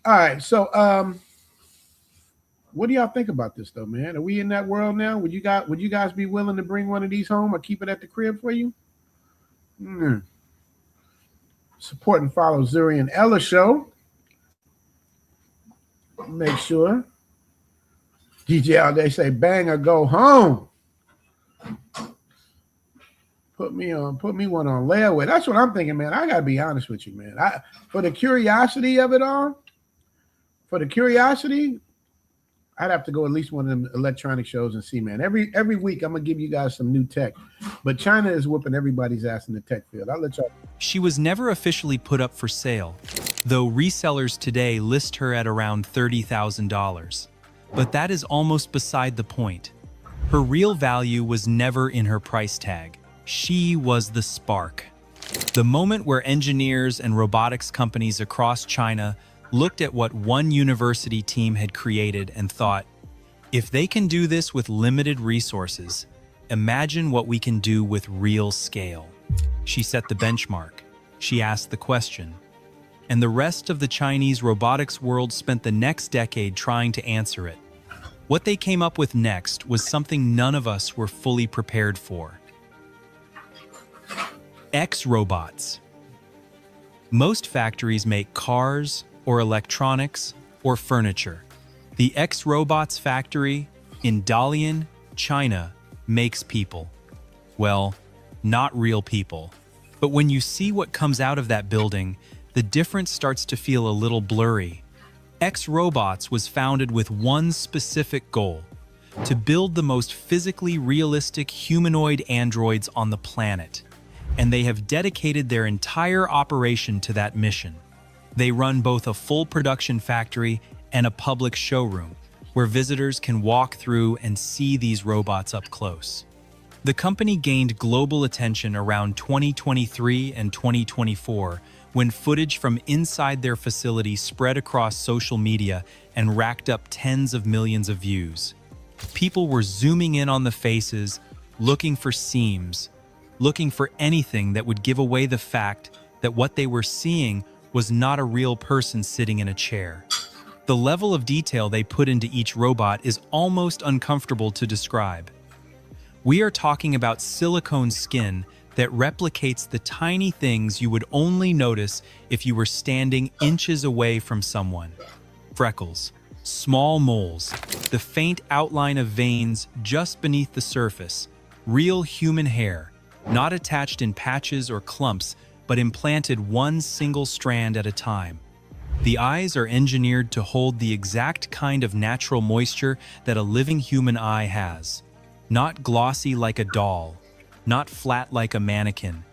All right, so What do y'all think about this though, man? Are we in that world now? Would you guys be willing to bring one of these home or keep it at the crib for you? Support and follow Zuri and Ella show. Make sure. DJ all day say bang or go home. Put me one on layaway. That's what I'm thinking, man. I gotta be honest with you, man. For the curiosity of it all, I'd have to go at least one of them electronic shows and see, man. Every week I'm gonna give you guys some new tech. But China is whooping everybody's ass in the tech field. I'll let y'all. She was never officially put up for sale, though resellers today list her at around $30,000. But that is almost beside the point. Her real value was never in her price tag. She was the spark. The moment where engineers and robotics companies across China looked at what one university team had created and thought, if they can do this with limited resources, imagine what we can do with real scale. She set the benchmark. She asked the question. And the rest of the Chinese robotics world spent the next decade trying to answer it. What they came up with next was something none of us were fully prepared for. X-robots. Most factories make cars or electronics or furniture. The X-robots factory in Dalian, China, makes people. Well, not real people. But when you see what comes out of that building, the difference starts to feel a little blurry. X-robots was founded with one specific goal: to build the most physically realistic humanoid androids on the planet. And they have dedicated their entire operation to that mission. They run both a full production factory and a public showroom, where visitors can walk through and see these robots up close. The company gained global attention around 2023 and 2024, when footage from inside their facility spread across social media and racked up tens of millions of views. People were zooming in on the faces, looking for seams, looking for anything that would give away the fact that what they were seeing was not a real person sitting in a chair. The level of detail they put into each robot is almost uncomfortable to describe. We are talking about silicone skin that replicates the tiny things you would only notice if you were standing inches away from someone. Freckles, small moles, the faint outline of veins just beneath the surface, real human hair, not attached in patches or clumps, but implanted one single strand at a time. The eyes are engineered to hold the exact kind of natural moisture that a living human eye has. Not glossy like a doll, not flat like a mannequin,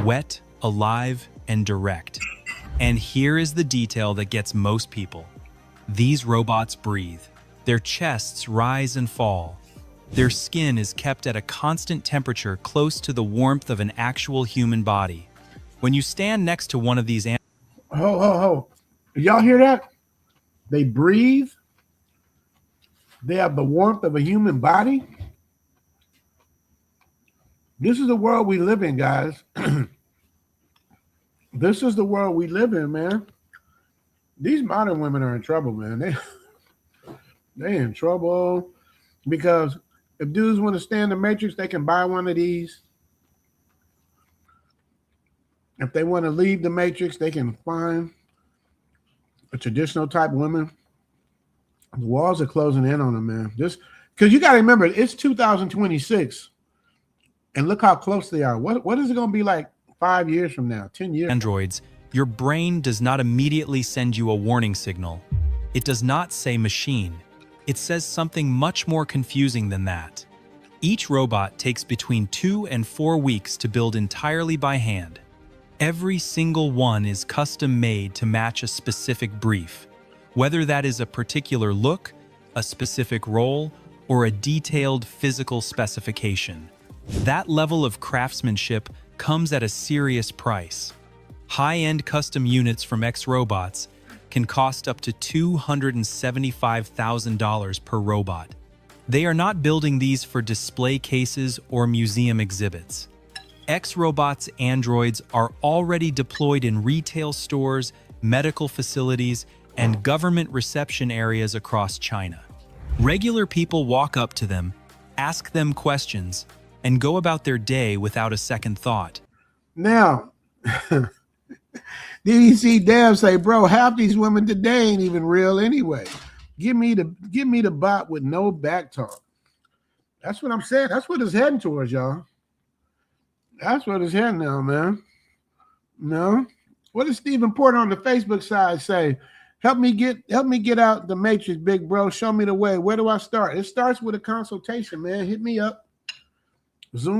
wet, alive, and direct. And here is the detail that gets most people. These robots breathe. Their chests rise and fall. Their skin is kept at a constant temperature close to the warmth of an actual human body. When you stand next to one of these y'all hear that? They breathe. They have the warmth of a human body. This is the world we live in, guys. This is the world we live in, man. These modern women are in trouble, man. They in trouble because if dudes want to stay in the Matrix, they can buy one of these. If they want to leave the Matrix, they can find a traditional type woman. The walls are closing in on them, man. Just because you got to remember, it's 2026, and look how close they are. What is it going to be like 5 years from now, 10 years? Androids, your brain does not immediately send you a warning signal. It does not say machine. It says something much more confusing than that. Each robot takes between 2 and 4 weeks to build entirely by hand. Every single one is custom made to match a specific brief, whether that is a particular look, a specific role, or a detailed physical specification. That level of craftsmanship comes at a serious price. High-end custom units from X-Robots can cost up to $275,000 per robot. They are not building these for display cases or museum exhibits. X-Robots androids are already deployed in retail stores, medical facilities, and government reception areas across China. Regular people walk up to them, ask them questions, and go about their day without a second thought. Now, DDC Dev say, bro, half these women today ain't even real anyway. Give me the bot with no back talk. That's what I'm saying. That's what it's heading towards, y'all. That's what it's heading now, man. No. What does Stephen Porter on the Facebook side say? Help me get out the matrix, big bro. Show me the way. Where do I start? It starts with a consultation, man. Hit me up. Zoom.